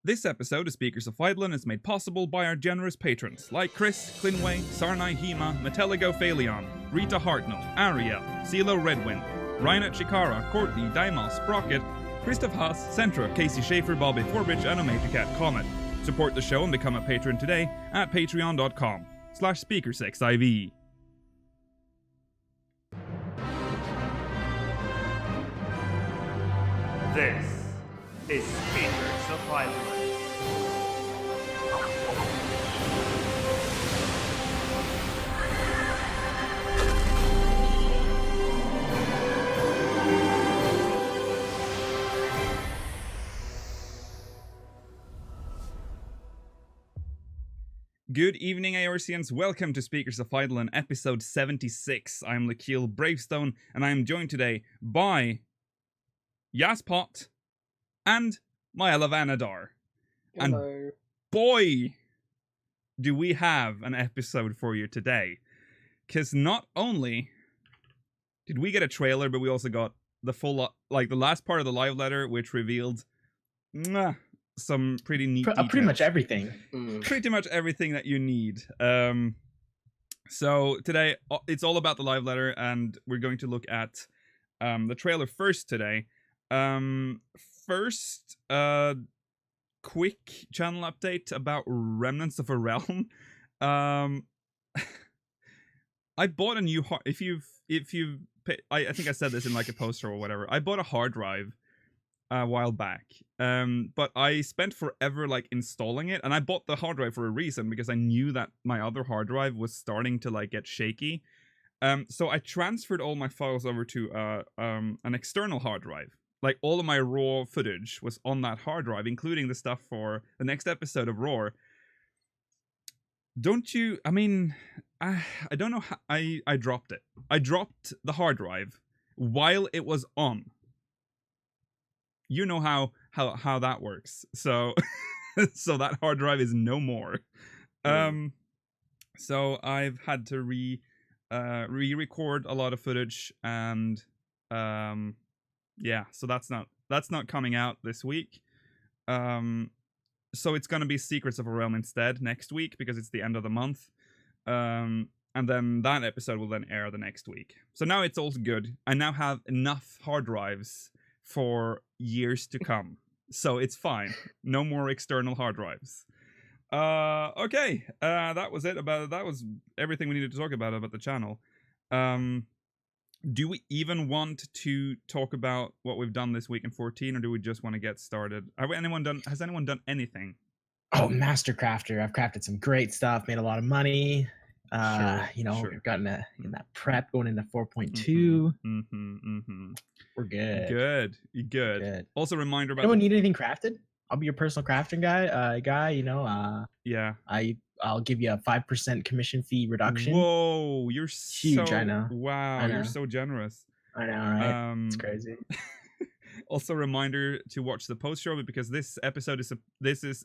This episode of Speakers of Eidolon is made possible by our generous patrons like Chris, Clinway, Sarnai Hema, Metelligo Phaleon, Rita Hartnell, Ariel, CeeLo Redwind, Ryan Chikara, Courtney, Daimos, Sprocket, Christoph Haas, Centra, Casey Schaefer, Bobby Forbridge, and Omega Cat Comet. Support the show and become a patron today at patreon.com/SpeakersXIV. This is Speakers of Eidolon. Good evening, Aorcians. Welcome to Speakers of Eidolon, episode 76. I'm Lakeel Bravestone, and I am joined today by Yaspot and Maela Vanadar. Hello. And boy, do we have an episode for you today. Because not only did we get a trailer, but we also got the full, the last part of the live letter, which revealed some pretty neat details. Pretty much everything. Pretty much everything that you need. So today, it's all about the live letter, and we're going to look at the trailer first today. First, quick channel update about Remnants of a Realm. I bought a new hard. If you've, I think I said this in like a poster or whatever. I bought a hard drive a while back, but I spent forever like installing it, and I bought the hard drive for a reason, because I knew that my other hard drive was starting to like get shaky. So I transferred all my files over to an external hard drive. Like, all of my raw footage was on that hard drive, including the stuff for the next episode of Roar. Don't you, I mean, I don't know how, I dropped it. I dropped the hard drive while it was on. You know how that works. So, so that hard drive is no more. So I've had to re-record a lot of footage, and yeah, so that's not coming out this week. So it's gonna be Secrets of a Realm instead next week, because it's the end of the month. And then that episode will then air the next week. So now it's all good. I now have enough hard drives for years to come. So it's fine. No more external hard drives. Okay. That was it that was everything we needed to talk about the channel. Do we even want to talk about what we've done this week in 14, or do we just want to get started? Has anyone done anything? Oh, Master Crafter. I've crafted some great stuff, made a lot of money. Sure. We've gotten in that prep going into 4.2. We're good. Good. Also, reminder about anyone need anything crafted? I'll be your personal crafting guy. Yeah. I'll give you a 5% commission fee reduction. Whoa, you're huge. So, I know. Wow, I know. You're so generous. I know, right? It's crazy. Also, reminder to watch the post show, because this episode is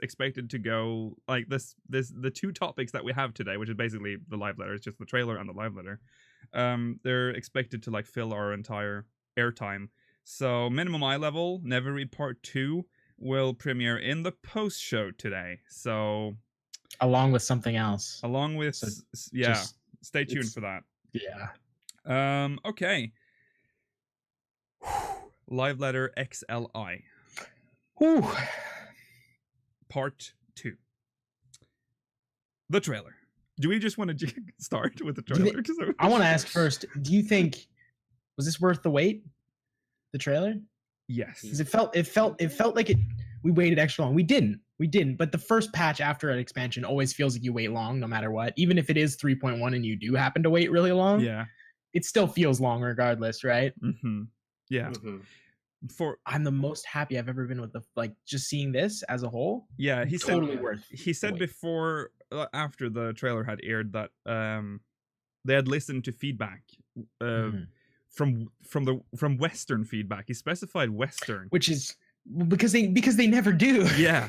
expected to go like this. The two topics that we have today, which is basically the live letter, it's just the trailer and the live letter. They're expected to like fill our entire airtime. So minimum eye level, Never Read Part 2 will premiere in the post show today. So along with something else. Stay tuned for that. Yeah. Okay. Live Letter XLI. Whew. Part 2. The trailer. Do we just want to start with the trailer? I want to ask first, do you think, was this worth the wait? The trailer? Yes. Because it felt like we waited extra long. We didn't, but the first patch after an expansion always feels like you wait long no matter what. Even if it is 3.1 and you do happen to wait really long, yeah, it still feels long regardless, right? Yeah. I'm the most happy I've ever been with just seeing this as a whole. Yeah, he said before, after the trailer had aired, that they had listened to feedback from Western feedback. He specified Western, which is because they never do. Yeah.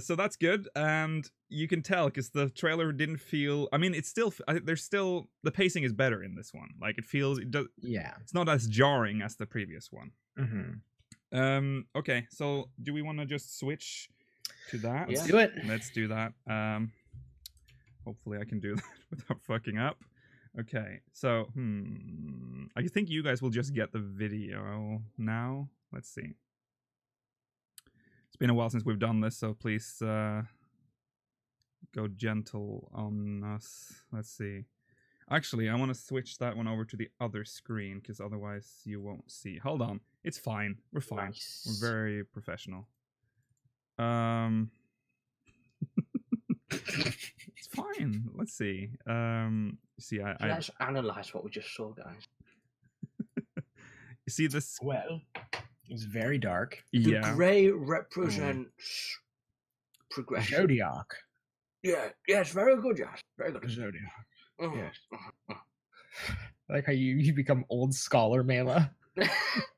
So that's good, and you can tell because the trailer didn't feel, I mean, it's still, there's still, the pacing is better in this one. Like, it feels, it does, yeah, it's not as jarring as the previous one. Okay, so do we want to just switch to that? Let's do it. Let's do that. Hopefully I can do that without fucking up. Okay, so I think you guys will just get the video now. Let's see. It's been a while since we've done this, so please go gentle on us. Let's see. Actually, I want to switch that one over to the other screen, because otherwise you won't see. Hold on. It's fine. We're fine. Nice. We're very professional. It's fine. Let's see. See, Let's analyze what we just saw, guys. You see this? Well, it was very dark. The Yeah. grey represents progression. Zodiac. Yeah, yes, very good, yes. Very good. Zodiac. Mhm. Yes. I like how you become old scholar Mela.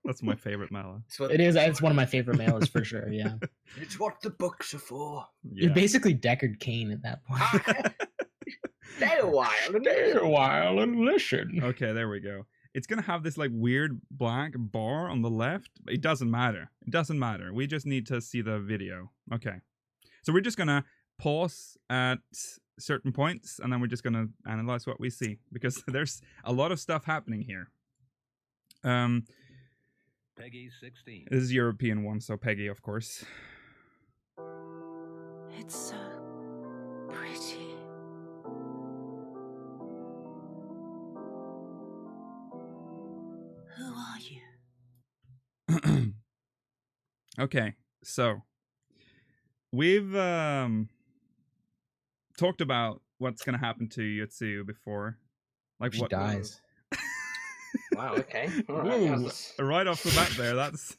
That's my favorite Mala. It's what, It is. It's one of my favorite Melas for sure. Yeah. it's what the books are for. Yeah. You're basically Deckard Cain at that point. Stay a while. Stay a while and listen. Okay, there we go. It's gonna have this like weird black bar on the left. It doesn't matter. It doesn't matter. We just need to see the video. Okay. So we're just gonna pause at certain points and then we're just gonna analyze what we see because there's a lot of stuff happening here. Peggy 16. This is European one, so Peggy, of course. It's so pretty. Who are you? Okay, so we've talked about what's gonna happen to Yotsuyu before, like She what dies. Wow, okay. All right, Whoa, that's- right off the bat there. That's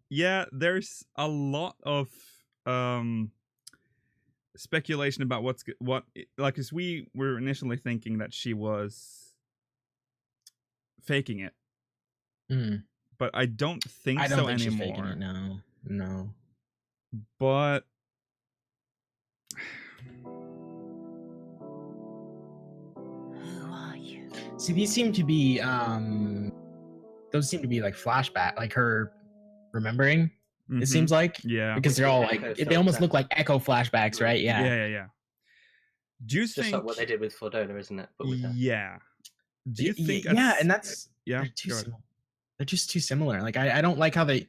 yeah. There's a lot of speculation about what like, as we were initially thinking that she was faking it, but I don't think I don't so think she's anymore. faking it. No, no. But Who are you? See, these seem to be those seem to be like flashback, like her remembering. mhm, It seems like yeah, because they're all like Echo they almost flashback. look like echo flashbacks, right? yeah, Yeah. yeah. Do you It's just think? like what they did with Fordona, isn't it? But with her. Yeah. Do you think? Yeah, and that's yeah. they're too go ahead. similar. They're just too similar. Like I don't like how they.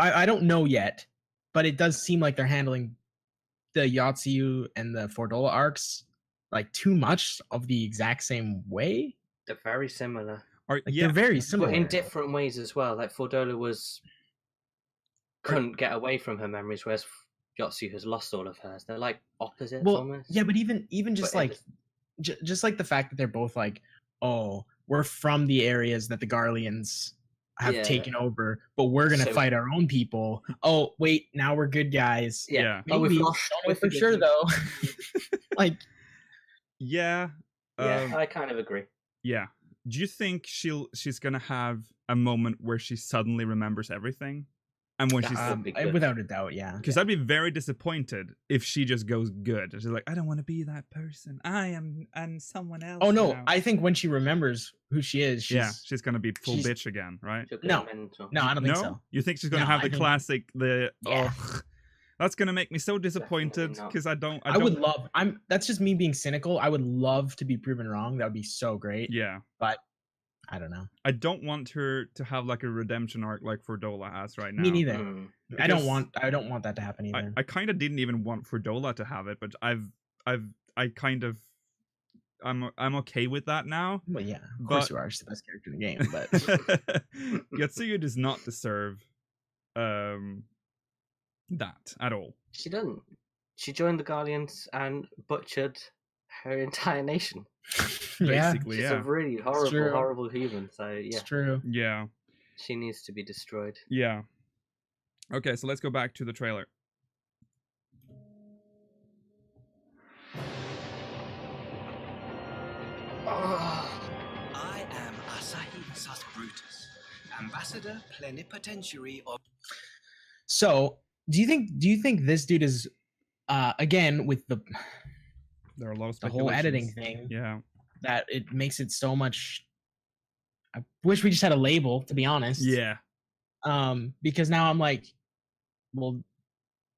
I don't know yet, but it does seem like they're handling the Yotsuyu and the Fordola arcs like too much of the exact same way. They're very similar. Or, Like yeah. they're very But similar. in different ways as well. Like Fordola couldn't get away from her memories, whereas Yotsu has lost all of hers. They're like opposites Well, almost. yeah, but even just But in like just like the fact that they're both like, oh, we're from the areas that the Garleans have Yeah. taken over, but we're gonna So- fight our own people. Oh, wait, now we're good guys. Yeah. Oh, we've Maybe. lost. Don't know we for forgive sure you. though. Like, Yeah. Yeah, I kind of agree. Yeah. Do you think she's gonna have a moment where she suddenly remembers everything, and when she's That would be good. without a doubt, yeah. because I'd be very disappointed if she just goes good. She's like, I don't want to be that person. I'm someone else. Oh no, now." I think when she remembers who she is, she's gonna be full she's- bitch again, right? She'll go No. mental. no, I don't think No, so. you think she's gonna No, have I the think- classic Yeah. ugh. That's gonna make me so disappointed not. because I don't. I would love. That's just me being cynical. I would love to be proven wrong. That would be so great. Yeah. But I don't know. I don't want her to have like a redemption arc like Fordola has right now. Me neither. Mm. I don't Because want that to happen either. I kind of didn't even want Fordola to have it, but I'm okay with that now. Well, yeah, of course but- you are. She's the best character in the game, but Yotsuyu does not deserve that at all. She doesn't. She joined the Guardians and butchered her entire nation. yeah, Basically, She's yeah. a really true. horrible, horrible human. So it's yeah, true. Yeah. she needs to be destroyed. Yeah. Okay, so let's go back to the trailer. I am Asahi Sus Brutus, Ambassador Plenipotentiary of. So, do you think this dude is, again with the There are a lot of the whole editing speculations. thing, Yeah. that it makes it so much? I wish we just had a label, to be honest. Yeah. Because now I'm like, well,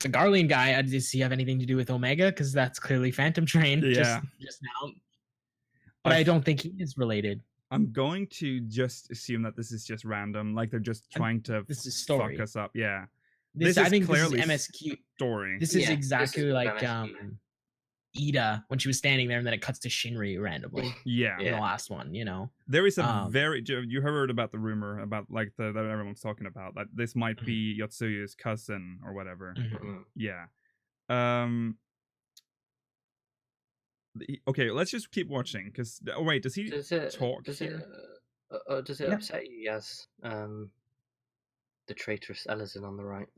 the Garlean guy, does he have anything to do with Omega? Because that's clearly Phantom Train. Yeah. Just now. But I don't think he is related. I'm going to just assume that this is just random, like they're just trying to This is story. fuck us up. Yeah. This is I think clearly this is MSQ. story. This is Yeah, exactly this is like MSQ. Ida when she was standing there, and then it cuts to Shinri randomly Yeah. in the last one. You know, There is a Um, you heard about the rumor about like that everyone's talking about that this might Mhm. be Yotsuyu's cousin or whatever. Mm. Yeah. Okay, let's just keep watching because wait, does he Does it talk does here? does it Yeah. upset you, Yaz? The traitorous Ellison on the right.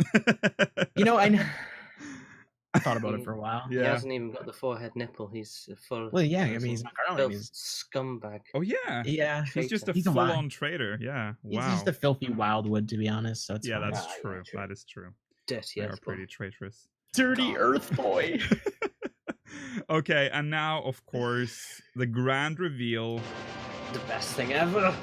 you know, I thought about it for a while. He Yeah. hasn't even got the forehead nipple. He's a full. Well, yeah, I mean, he's not Garlean. filth He's, scumbag. Oh yeah. yeah, He's just a He's a wild- full-on traitor. Yeah. he's Wow. just a filthy wildwood, to be honest. So it's Yeah, fine. that's Ah, yeah, true. true. That is true. Dirty They are Earth pretty boy. traitorous. dirty Earth boy. Okay, and now of course the grand reveal. The best thing ever.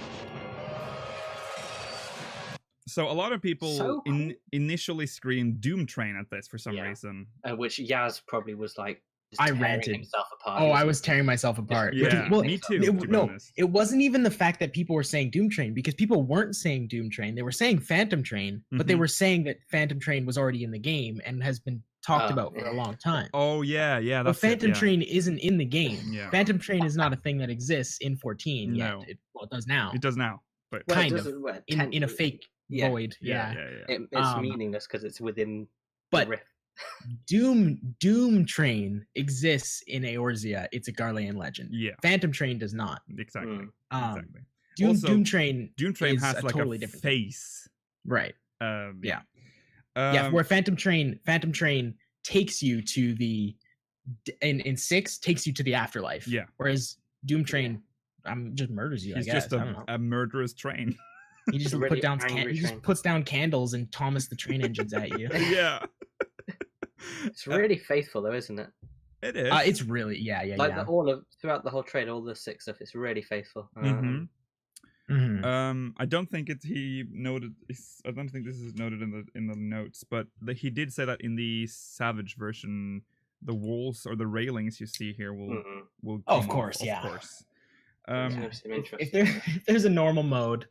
So a lot of people So cool. initially screamed Doom Train at this for some Yeah. reason. Which Yaz probably was like. just I tearing ranted. himself apart. Oh, I was tearing myself apart. Yeah, Because- well, me too. to be no, honest. it wasn't even the fact that people were saying Doom Train, because people weren't saying Doom Train. They were saying Phantom Train, but they Mhm. were saying that Phantom Train was already in the game and has been talked Oh, about for a long time. Oh yeah, yeah. Well, That's it, Phantom yeah. Train isn't in the game. Yeah. Phantom Train is not a thing that exists in 14 yet. No. It does now. It does now, but Well, it kind of, doesn't- well, in a technically, fake yeah. void. yeah, Yeah. yeah, yeah. It's Um, meaningless because it's within But the rift. Doom Train exists in Eorzea. It's a Garlean legend. Yeah, Phantom Train does not. exactly. Mm. Exactly. Also, Doom Train Doom Train is has a like totally a different thing. face. Right. Yeah. Yeah, where Phantom Train takes you to the in 6 takes you to the afterlife. Yeah. Whereas Doom Train just murders you. he's I guess. just I don't know. a murderous train. He just really put down angry he just train. puts down candles and Thomas the Train Engines at you. Yeah. It's really faithful though, isn't it? It is. It's really yeah. Like throughout the whole trade, all the 6 stuff, it's really faithful. Mhm. Mhm. I don't think he noted. I don't think this is noted in the notes, but he did say that in the Savage version, the walls or the railings you see here will Oh, of come off, course, of yeah. course. If there's a normal mode,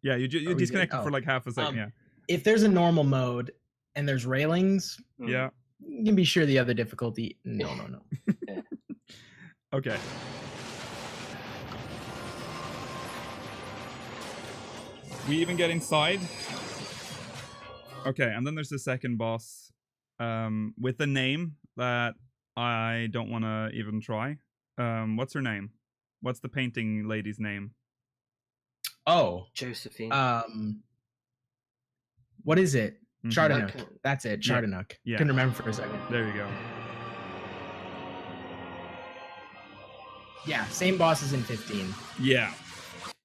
Yeah, you Are we good? disconnected for Oh. like half a second. Yeah, if there's a normal mode and there's railings, yeah. you can be sure the other difficulty. No. Okay. We even get inside. Okay, and then there's the second boss, with a name that I don't want to even try. What's her name? What's the painting lady's name? Oh, Josephine. what is it? Mhm. Chardonnay. Okay. That's it. Yeah. Chardonnay. Yeah. Couldn't remember for a second. There you go. Yeah, same boss as in 15. Yeah.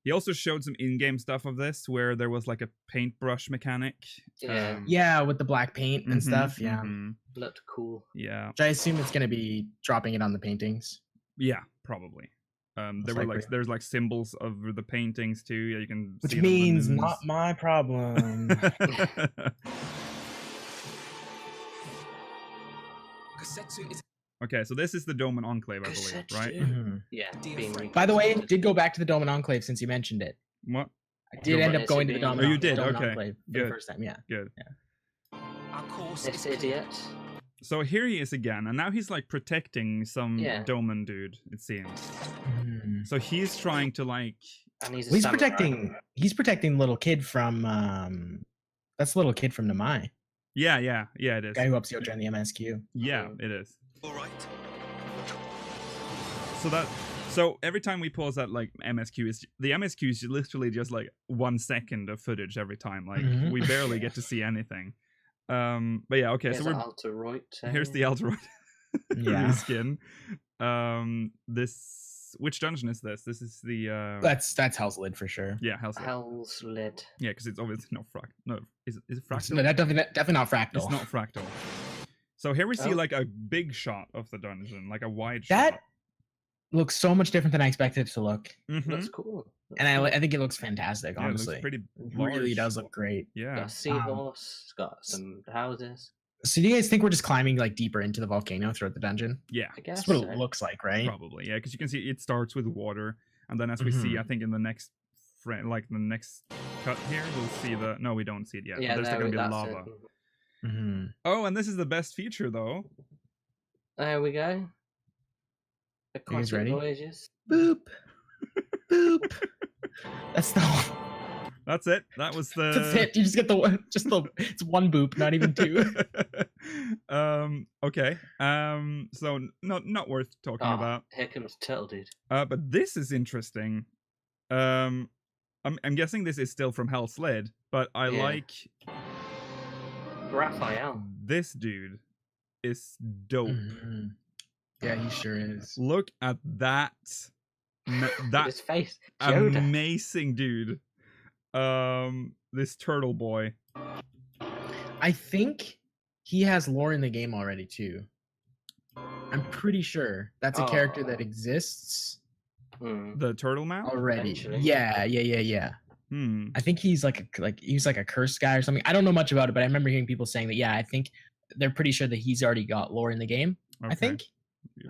He also showed some in-game stuff of this, where there was like a paintbrush mechanic. Yeah. Yeah, with the black paint and Mhm, stuff. Yeah. mhm. Looked cool. Yeah. Which I assume it's gonna be dropping it on the paintings. Yeah, probably. There were likely. there's like symbols of the paintings too. Yeah, you can. Which see them on means the not my problem. Kasetsu is Okay, so this is the Dome and Enclave, I believe, right? Mhm. Yeah. Dear Being friend. By the way, did go back to the Dome and Enclave since you mentioned it. What? I did end up going to the Dome. Oh, you and did? Dome and Okay. Enclave for Good. the first time. Yeah. Good. our course This is clear. idiot. So here he is again, and now he's like protecting some Yeah. Doman dude, it seems. Mhm. So he's trying to like. And he's a Well, samurai. he's protecting the little kid from that's the little kid from Namai. Yeah, it is. Guy who helps Yotra in the MSQ. Yeah, it is. All right. So every time we pause that like MSQ, the MSQ is literally just like 1 second of footage every time. Like Mhm. we barely get to see anything. But yeah, okay. Here's So we're Alteroid. here's the Alteroid Yeah. skin. Which dungeon is this? This is the That's Hell's Lid for sure. yeah, Hell's Lid. Hell's Lid. Yeah, because it's obviously not fractal. No, is it fractal? No, that definitely not fractal. It's not fractal. So here we see Oh. like a big shot of the dungeon, like a wide That shot. looks so much different than I expected it to look. Mhm. Looks cool. and I think it looks fantastic. Yeah, it Honestly, looks pretty it really large. does look great. Yeah. Got a seahorse. It's got some houses. So do you guys think we're just climbing like deeper into the volcano throughout the dungeon? Yeah. I guess That's what so. it looks like, right? Probably. Yeah, because you can see it starts with water, and then as we see, Mhm. I think in the next like the next cut here, we'll see the. No, we don't see it yet. Yeah, There's gonna be that's lava. it. Mm-hmm. Oh, and this is the best feature though. There we go. guys Aquatic ready? voyages. Boop, boop. That's the one. That's it. That was the. That's it. You just get the one. Just the. It's one boop, not even two. Okay. So not worth talking Oh, about. here comes Turtle Dude. But this is interesting. I'm guessing this is still from Hell Slid, but I Yeah. like Raphael. this dude. Is dope. Mhm. Yeah, he sure is. Look at that. Look at That his face. Yoda. amazing dude. This turtle boy. I think he has lore in the game already too. I'm pretty sure that's a character that Oh. exists Hmm. The turtle man. already. Eventually. Yeah. Hmm. I think he's he's like a cursed guy or something. I don't know much about it, but I remember hearing people saying that. Yeah, I think they're pretty sure that he's already got lore in the game. I Okay. think.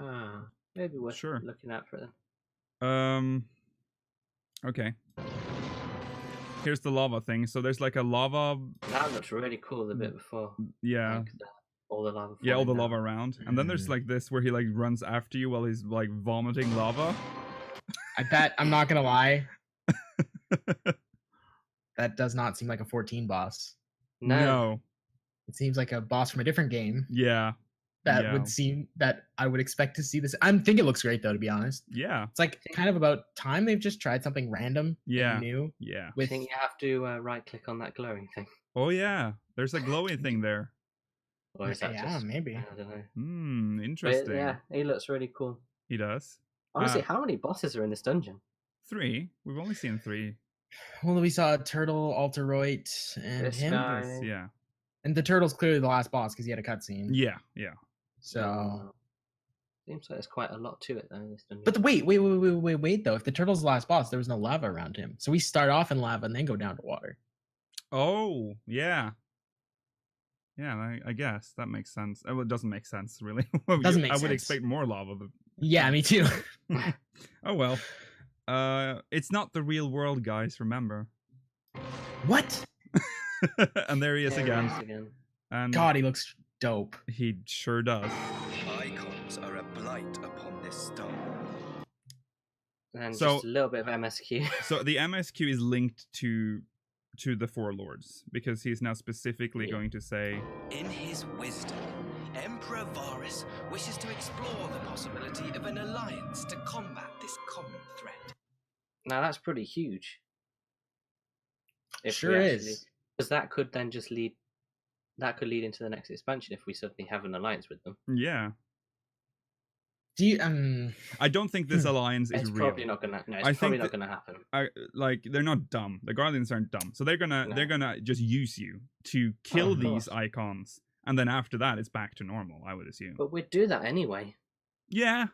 Ah, maybe worth Sure. looking out for them. Okay. Here's the lava thing. So there's like a lava. That looks really cool. The bit before. Yeah. Like all the lava. Yeah, all the falling lava down. around. And then there's like this where he like runs after you while he's like vomiting lava. I bet I'm not gonna lie. That does not seem like a 14 boss. No. It seems like a boss from a different game. Yeah. That Yeah. would seem that I would expect to see this. I think it looks great though, to be honest. Yeah. It's like kind of about time they've just tried something random Yeah. and new. Yeah. I With think you have to right click on that glowing thing. Oh yeah. There's a glowing thing there. Or is that yeah, just maybe. I don't know. Hmm. But Interesting. yeah, he looks really cool. He does. Honestly, Uh, how many bosses are in this dungeon? 3. We've only seen 3. Well, we saw Turtle, Alteroid, and This him. guy. Yes, yeah. And the Turtle's clearly the last boss because he had a cutscene. Yeah. Yeah. So, Seems like there's quite a lot to it though. This dungeon. but wait though. If the Turtle's the last boss, there was no lava around him. So we start off in lava and then go down to water. Oh, yeah. Yeah, I guess that makes sense. Well, it doesn't make sense, really. Doesn't make I would sense. expect more lava, but Yeah, me too. oh well. It's not the real world, guys. Remember. What? And there he is There he again. is again. And God, he looks dope. he sure does. Icons are a blight upon this star. And So- just a little bit of MSQ. So the MSQ is linked to the Four Lords because he's now specifically Yeah. going to say, In his wisdom, Emperor Varus wishes to explore the possibility of an alliance to combat this common threat. Now that's pretty huge. Sure is. Because that could then just lead. That could lead into the next expansion if we suddenly have an alliance with them. yeah. Do you I don't think this alliance is It's real. probably not gonna. No, I it's probably think not gonna happen. Like they're not dumb. The Guardians aren't dumb, so they're gonna just use you to kill of these course. icons, and then after that, it's back to normal. I would assume. But we'd do that anyway. Yeah,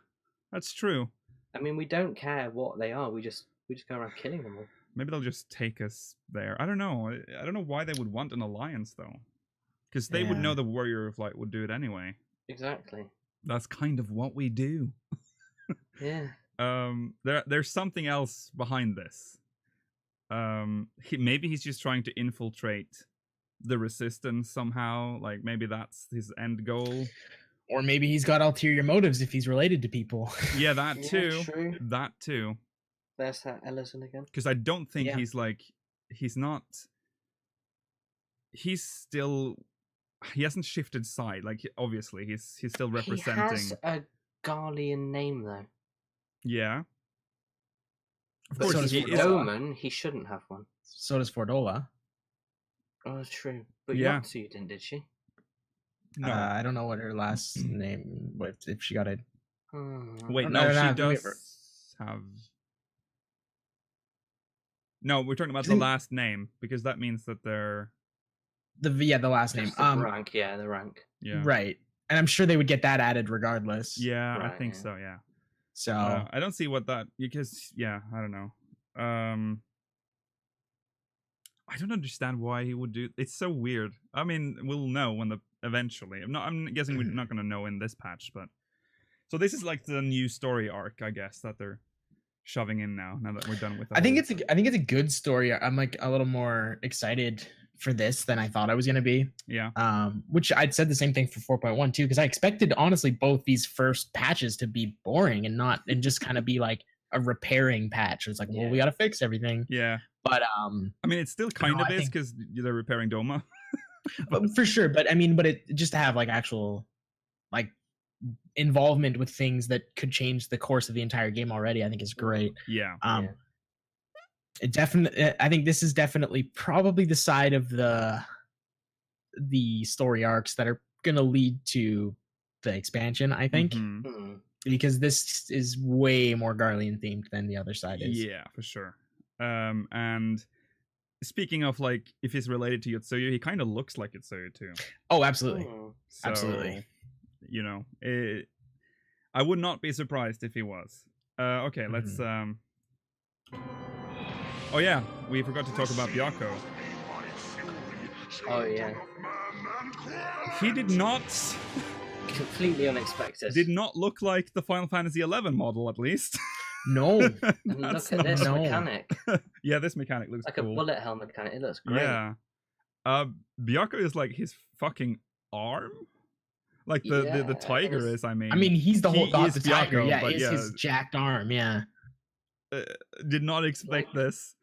that's true. I mean, we don't care what they are. We just go around killing them all. Maybe they'll just take us there. I don't know. I don't know why they would want an alliance though, because they would Yeah. know the Warrior of Light would do it anyway. Exactly. That's kind of what we do. Yeah. There's something else behind this. Maybe he's just trying to infiltrate the Resistance somehow. Like maybe that's his end goal. or maybe he's got ulterior motives if he's related to people. Yeah, that Yeah, too. true. That too. There's that Ellison again. Because I don't think Yeah. he's not. He's still. He hasn't shifted side. Like obviously, he's still representing. He has a Garlean name though. Yeah. Of But course, so does he he's is. Fordola. Omen, he shouldn't have one. So does Fordola. Oh, true. But Yeah. Yotsu didn't, did she? No. I don't know what her last name. If she got it. Wait, I no, don't she know, does whatever. have. No, we're talking about the Didn't- last name because that means that they're The last name. Just the rank, yeah, the rank. yeah Right. And I'm sure they would get that added regardless. yeah I Right, think yeah. so yeah. So I don't see what that because I don't know. I don't understand why he would do. It's so weird. I mean, we'll know when eventually. I'm guessing we're not gonna know in this patch, but so this is like the new story arc, I guess, that they're shoving in now. Now that we're done with. I think it's a good story. I'm like a little more excited for this than I thought I was gonna be. Yeah. Which I'd said the same thing for 4.1 too, because I expected honestly both these first patches to be boring and just kind of be like a repairing patch. It's like, well, we gotta fix everything. Yeah. But I mean, it still kind of is because they're repairing Doma. but for sure. But I mean, it just to have like actual like involvement with things that could change the course of the entire game already, I think is great. Yeah. It definitely. I think this is definitely probably the side of the story arcs that are gonna lead to the expansion. I think. Mm-hmm. Because this is way more Garlean themed than the other side is. Yeah, for sure. And speaking of like, if he's related to Yotsuyu, he kind of looks like Yotsuyu too. Oh, absolutely. So, absolutely. You know, I would not be surprised if he was. Okay, let's. Oh yeah, we forgot to talk about Byakko. Oh yeah. He did not. Completely unexpected. Did not look like the Final Fantasy XI model, at least. No. And look at this mechanic. Yeah, this mechanic looks like cool. A bullet hell mechanic. It looks great. Yeah. Byakko is like his fucking arm. Like the tiger is. I mean, he's the whole is the tiger. Byakko, Yeah, but it's his jacked arm. Yeah. Did not expect this.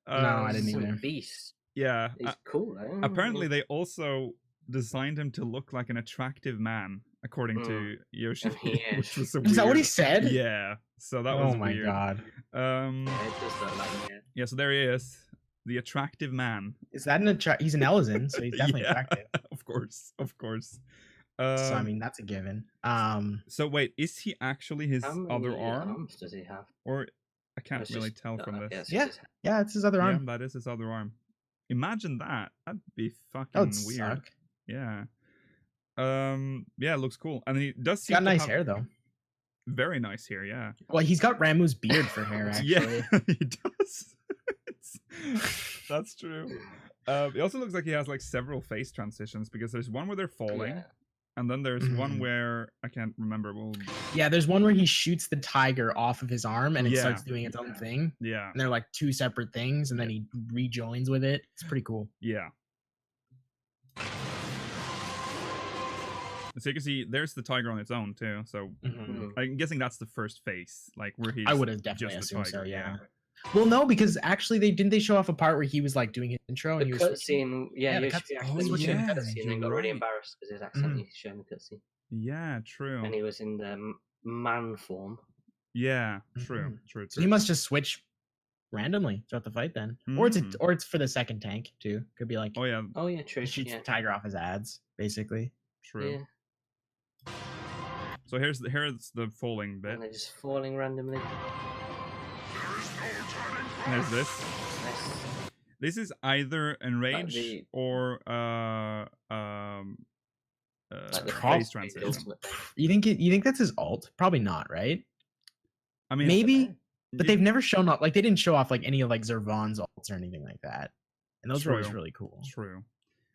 No, I didn't Some either. beast. Yeah. He's cool. Though. Apparently, they also designed him to look like an attractive man, according to Yoshi, which was so weird. Is that what he said? Yeah. So that was oh my weird. god. Yeah, it does look like it. Yeah. So there he is, the attractive man. Is that he's an Elizin, so he's definitely attractive. Of course. So I mean, that's a given. So wait, is he actually his How other many arm? arms does he have? Or I can't It's really just- tell from this. Yeah, it's his other Yeah, arm. that is his other arm. Imagine that. That'd be fucking That would weird. suck. Yeah. Yeah, it looks cool. And he does He's seem got to nice have hair though. very nice hair, yeah. Well, he's got Ramu's beard for hair, actually. Yeah, he does. That's true. It also looks like he has like several face transitions because there's one where they're falling, and then there's one where I can't remember. Yeah, there's one where he shoots the tiger off of his arm and it starts doing its own thing. Yeah. And they're like two separate things, and then he rejoins with it. It's pretty cool. Yeah. So you can see there's the tiger on its own too. So I'm guessing that's the first face, like where he's. I would have definitely just the assumed so. tiger, Yeah. Well, no, because actually they show off a part where he was like doing his intro and he was cutscene. Yeah, the you cutscene. actually Oh, yeah, cutscene and got really embarrassed because he was accidentally showing the cutscene. Yeah, true. And he was in the man form. Yeah, true. So he must just switch randomly throughout the fight then, or it's for the second tank too. Could be like, oh yeah, true. He shoots the tiger off his ads, basically. True. Yeah. So here's the falling bit. And they're just falling randomly. There's this. Nice. This is either enrage or face transition. You think that's his alt? Probably not, right? I mean, maybe, but they've never shown off. Like they didn't show off like any of like Zervan's alts or anything like that, and those were always really cool. True.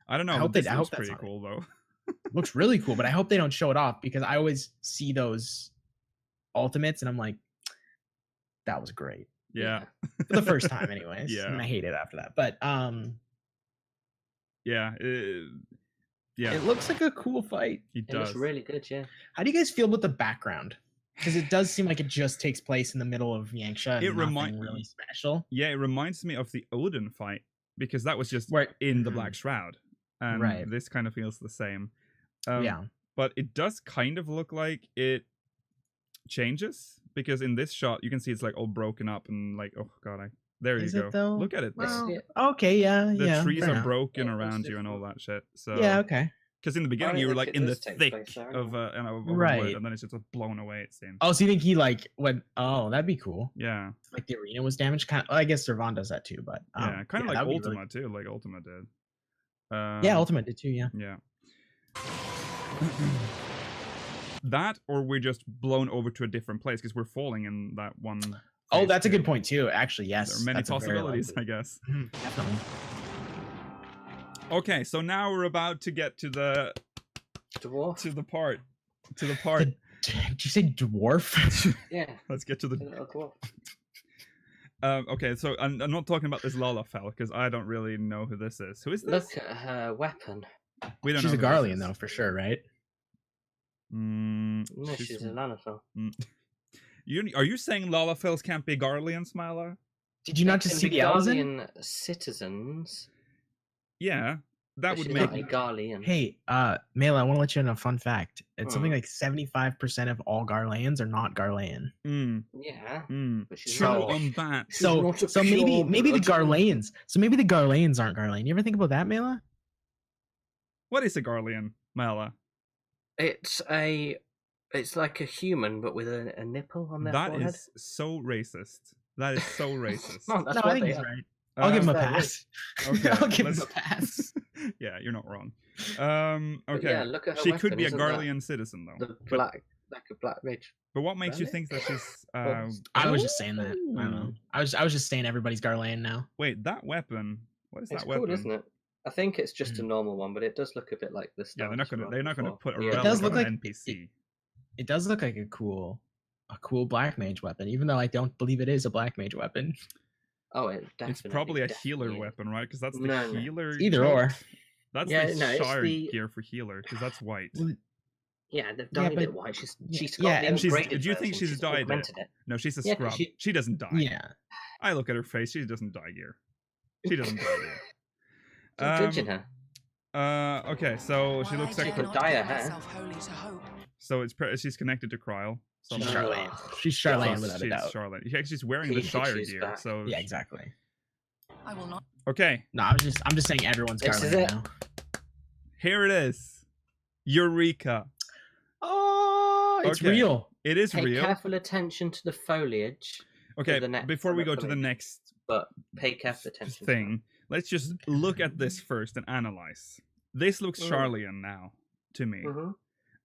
I don't know. I hope this I hope looks that's pretty cool though. Looks really cool, but I hope they don't show it off because I always see those ultimates and I'm like, that was great. Yeah. For the first time, anyways. Yeah. And I hate it after that, but yeah. Yeah. It looks like a cool fight. It does. It looks really good. Yeah. How do you guys feel about the background? Because it does seem like it just takes place in the middle of Yanxia. And it reminds really special. Yeah, it reminds me of the Odin fight because that was just in the Black Shroud, and this kind of feels the same. Yeah, but it does kind of look like it changes because in this shot you can see it's like all broken up and like, oh god, there Is you it go. though? Look at it. Well, okay, yeah, the trees fair are enough. broken around you and all that shit. So yeah, okay. Because in the beginning you were like in the thick of wood, right, and then it's just blown away. It seems. Oh, so you think he like went? Oh, that'd be cool. Yeah. Like the arena was damaged. Kind of. I guess Servan does that too, but yeah, kind of like Ultima too. Like Ultima did. Yeah, Ultima did too. Yeah. Yeah. That, or we're just blown over to a different place because we're falling in that one Oh, phase that's a 2. good point too. Actually, yes. There are many that's a very possibilities, likely- I guess. Mhm, definitely. Okay, so now we're about to get to the Dwarf. part. Did you say dwarf? Yeah, Let's get to a the. little dwarf. Okay, so I'm not talking about this Lalafell because I don't really know who this is. Who is this? Look at her weapon. We don't She's know a who this Garlean is. though, for sure, right? No, she's a Lalafell. Are you saying Lalafells can't be Garleans, Smila? Did you not just see the Elzen? Garlean citizens. Yeah, that But would she's make. not a Garlean. Hey, Mela, I want to let you know a fun fact. It's something Hmm. like 75% of all Garleans are not Garlean. Yeah, True but she's So- not. on that. So, not a so maybe the pure blood. Garleans. So maybe the Garleans aren't Garlean. You ever think about that, Mela? What is a Garlean, Mala? It's like a human, but with a nipple on their That forehead. is so racist. That is so racist. No, that's No, what I think they he's are. right. I'll give him a that pass. Okay, I'll give him a let's- pass. Yeah, you're not wrong. But Okay. yeah, look at her She weapon, could be a isn't that Garlean citizen though. The black, like a black mage. But what makes you Really? think that she's? I was just saying that. I don't know. Ooh. I was just saying everybody's Garlean now. Wait, that weapon. What is It's that cool, weapon? isn't it? I think it's just a normal one, but it does look a bit like the Yeah, they're not gonna put a Yeah, relic does on look an like- NPC. It does look like a cool black mage weapon, even though I don't believe it is a black mage weapon. Oh, it definitely. It's probably a healer definitely is. weapon, right? Because that's the No, no. healer. It's either or. choke. That's Yeah, the no, it's Shire the- gear for healer, because that's white. Well, Yeah, they've Yeah, dyed but- it white. She's yeah, got the and she's- upgraded do you think version, she's dyed it? augmented it? No, she's a Yeah, 'cause scrub. She doesn't die. Yeah. I look at her face. She doesn't die gear. She doesn't die gear. I'm judging her. Okay, so she While looks I like. dare could not dye give her hair. myself wholly to hope, So she's connected to Kryl. She's somehow. Charlene. She's Charlene Yes, without a she's doubt. Charlotte. Yeah, she's wearing the She's Shire gear. back. So Yeah, exactly. I will not. okay, No, I'm just saying everyone's This is Garlean it. now. here it is. Eureka! Oh, it's Okay. real. It is Pay real. careful attention to the foliage, Okay, the next before we go to the foliage. next but pay careful attention. to thing, let's just look at this first and analyze. This looks Mm. Charlian now to me. that. Mhm.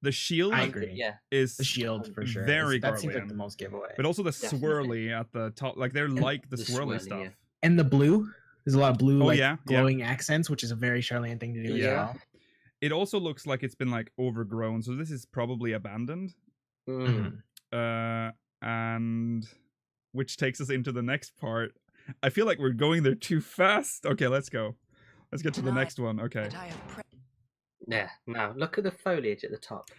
The shield I agree. Yeah, is The shield for sure. Very That seems Garlean. like the most giveaway. but also the Definitely. swirly at the top. Like they're like the the swirly swirly, stuff. yeah. And the blue. There's a lot of blue, Oh, like yeah, yeah. glowing accents, which is a very Charlene thing to do as Yeah. well. It also looks like it's been like overgrown, so this is probably abandoned. Mm. And which takes us into the next part. I feel like we're going there too fast. Okay, let's go. Let's get to the Tonight, next one. Okay. But I have Yeah. Now look at the foliage at the top.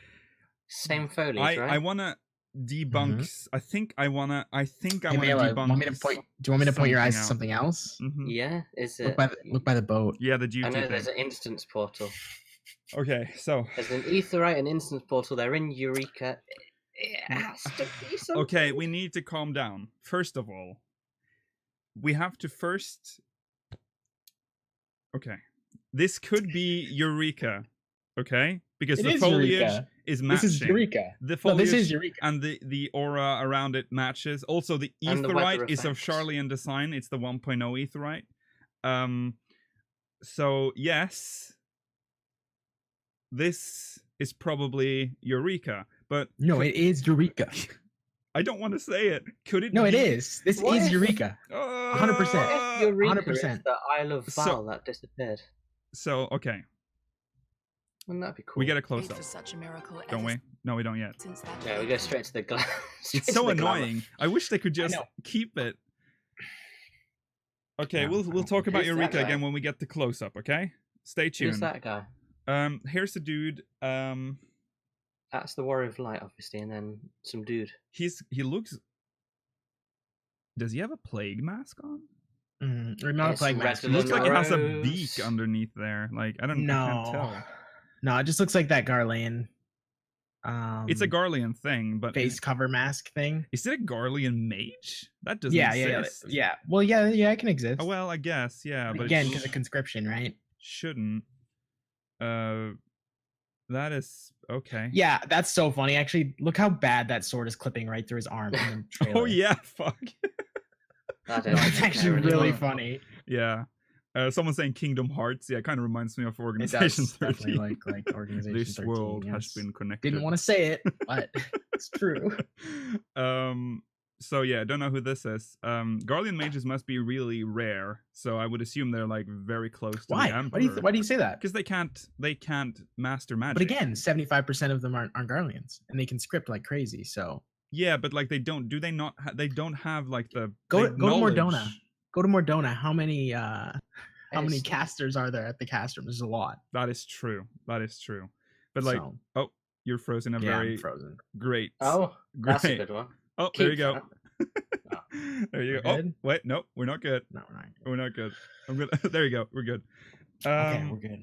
Same foliage, I right? want to debunk. I think I want to Hey, debunk. Mela, want me to point? Do you want me to point your eyes to something something else? Mhm. Yeah. Is Look it? by the boat. Yeah, the I duty know there's thing. an instance portal. Okay, so There's an etherite and instance portal. They're in Eureka. It has to be something. okay, we need to calm down. First of all, we have to first. Okay, this could be Eureka. Okay, because It the is foliage Eureka. is This matching. is Eureka. The No, foliage this is Eureka. and the aura around it matches. Also, the And the weather etherite is of effects. Charlian design. It's the 1.0 etherite. So yes, this is probably Eureka, but No, it is Eureka. I don't want to say it. Could it? No, it be- is. This What is if- Eureka. 100%. What if Eureka 100%. is the Isle of So- Val that disappeared? So okay, Wouldn't that be cool? we get a prayed close for up, such a miracle don't ever we? No, we don't yet. since that Yeah, we day. go straight to the glass. It's so annoying. I wish they could just know. keep it. Okay, Yeah, we'll talk about Who's that Eureka guy? again when we get the close up. Okay, stay tuned. Who's that guy? Here's the dude. That's the Warrior of Light, obviously, and then some dude. He looks. Does he have a plague mask on? Or not a It's plague mask. It Redland looks like it has a Rose. beak underneath there. Like I can't No. tell. No, it just looks like that Garlean. It's a Garlean thing, but face cover mask thing. is it a Garlean mage? That doesn't Yeah. exist. Well, yeah, it can exist. Oh, well, I guess, yeah, but Again, it because of conscription, right? shouldn't. That is okay. Yeah, that's so funny. Actually, look how bad that sword is clipping right through his arm in the trailer. Oh yeah, fuck. I don't No, know. it's actually I really don't- funny. Yeah. Someone saying Kingdom Hearts. Yeah, it kind of reminds me of It Organization does 13. definitely like Organization This 13. world has yes. been connected. Didn't want to say it, but it's true. So yeah, I don't know who this is. Garlean mages must be really rare, so I would assume they're like very close to Why? the Emperor. Why do you say that? Because they can't master magic. But again, 75% of them aren't Garleans, and they can script like crazy. So yeah, but like they don't. Do they not? They don't have like the go the to Mordona. knowledge. Go to Mordona. How many It's- casters are there at the cast room? There's a lot. That is true. That is true. But like, So, oh, you're frozen. A yeah, I'm very frozen. great. Oh, that's a Great. good one. Oh, there you Keep go. that. There you We're go. Oh, good? wait, no, we're not good. No, we're not. We're not good. I'm good. There you go. We're good. Okay, we're good.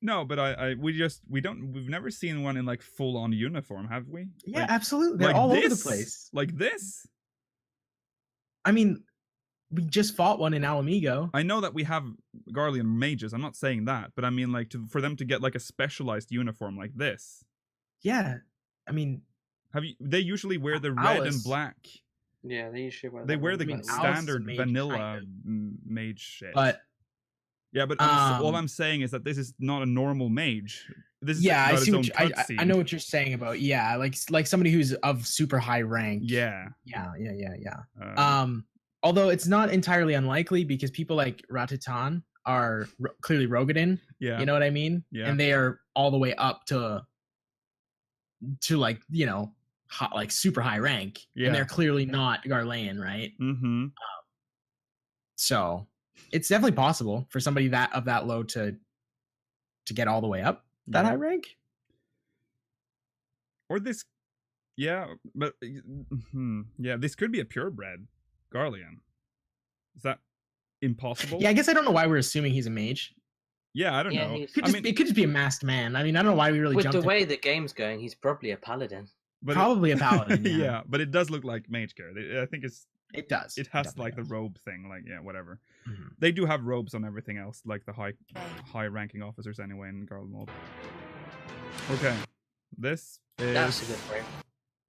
No, but we've never seen one in like full on uniform, have we? Yeah, Like, absolutely. They're like all over the this? place. Like this? I mean, we just fought one in Alamigo. I know that we have Garlean mages. I'm not saying that, but I mean like for them to get like a specialized uniform like this. Yeah, I mean, They usually wear the red and Alice. black. Yeah, they usually wear. They that wear one, the I mean, but- Alice is a standard mage, vanilla kind of. mage shit. but yeah, but all um, I'm saying is that this is not a normal mage. This is yeah, I got see. its What own you, I cutscene. know what you're saying about. Yeah, like somebody who's of super high rank. Yeah. yeah. Um, Although it's not entirely unlikely because people like Ratitan are clearly Rogadin. yeah. You know what I mean? Yeah. And they are all the way up to like like super high rank. Yeah. And they're clearly not Garlean, right? Mm-hmm. So it's definitely possible for somebody of that low to get all the way up that Yeah. high rank. Or this, yeah, but yeah, this could be a purebred Garlean. Is that impossible? Yeah, I guess I don't know why we're assuming he's a mage. Yeah, I don't Yeah, know. he's- It could just be a masked man. I mean, I don't know why we really With jumped the way the game's going, he's probably a paladin. But probably a paladin. yeah. Yeah, But it does look like mage gear. I think it does. it has definitely like the does. robe thing, like yeah, whatever. Mhm. They do have robes on everything else, like the Okay. high ranking officers anyway in Garl Mob. Okay, this That's a is good frame.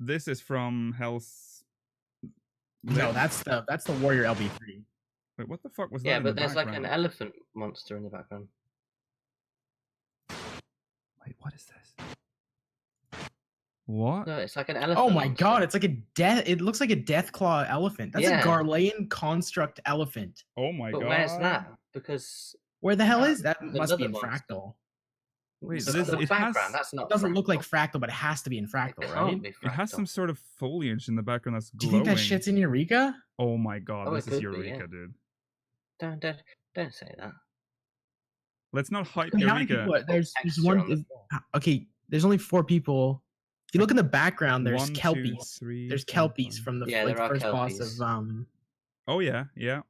this is from Hell's. No, that's the warrior LB3. Wait, what the fuck was that? Yeah, in but the there's like an background? elephant monster in the background. Wait, what is this? What? No, it's like an elephant. Oh my monster. god, it's like a death. It looks like a Deathclaw elephant. That's Yeah. a Garlean construct elephant. Oh my But god! where's that? Because Where the hell Uh, is that? the Must be in other monster. Fractal. Wait, the, this- the it background, has- that's not. It doesn't look like Fractal. Fractal, but it has to be in It Fractal, can't right? be It has Fractal. some sort of foliage in the background that's Do glowing. you think that shit's in Eureka? Oh my god, Oh, it this is could be, Eureka, yeah. dude. Don't say that. Let's not hype I mean, how many Eureka. people are, there's Texture one. on the wall. Okay, there's only 4 people. If you look in the background, there's 1, 2, Kelpies. 3, There's 4, Kelpies 5. from the Yeah, like, there are first boss Kelpies. of Oh yeah. Yeah.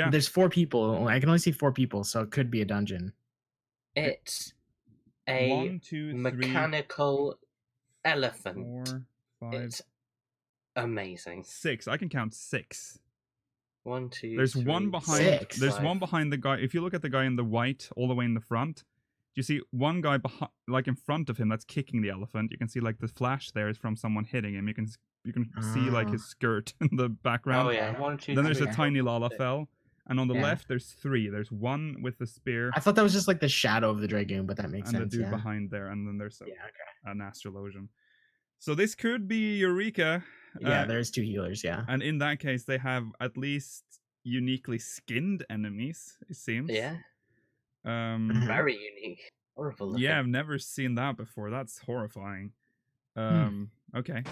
There's 4 people. I can only see 4 people, so it could be a dungeon. It's a 1, 2, 3, mechanical elephant. 4, 5, It's amazing. 6. I can count 6. 1, 2. There's one 3, behind. 6. There's 5. one behind the guy. If you look at the guy in the white, all the way in the front, you see one guy behind, like in front of him, that's kicking the elephant. You can see like the flash there is from someone hitting him. You can see like Ah. his skirt in the background. Oh yeah, 1, 2, Then there's a 3. tiny Lalafell, and on the Yeah. left there's 3. There's one with the spear, I thought that was just like the shadow of the Dragoon, but that makes and the sense. dude Yeah. behind there, and then there's Yeah. Okay. an Astrologian. So this could be Eureka. Yeah, there's 2 healers. Yeah. And in that case, they have at least uniquely skinned enemies. It seems. Yeah, Mhm. very unique. Horrible. Looking. Yeah, I've never seen that before. That's horrifying. Okay.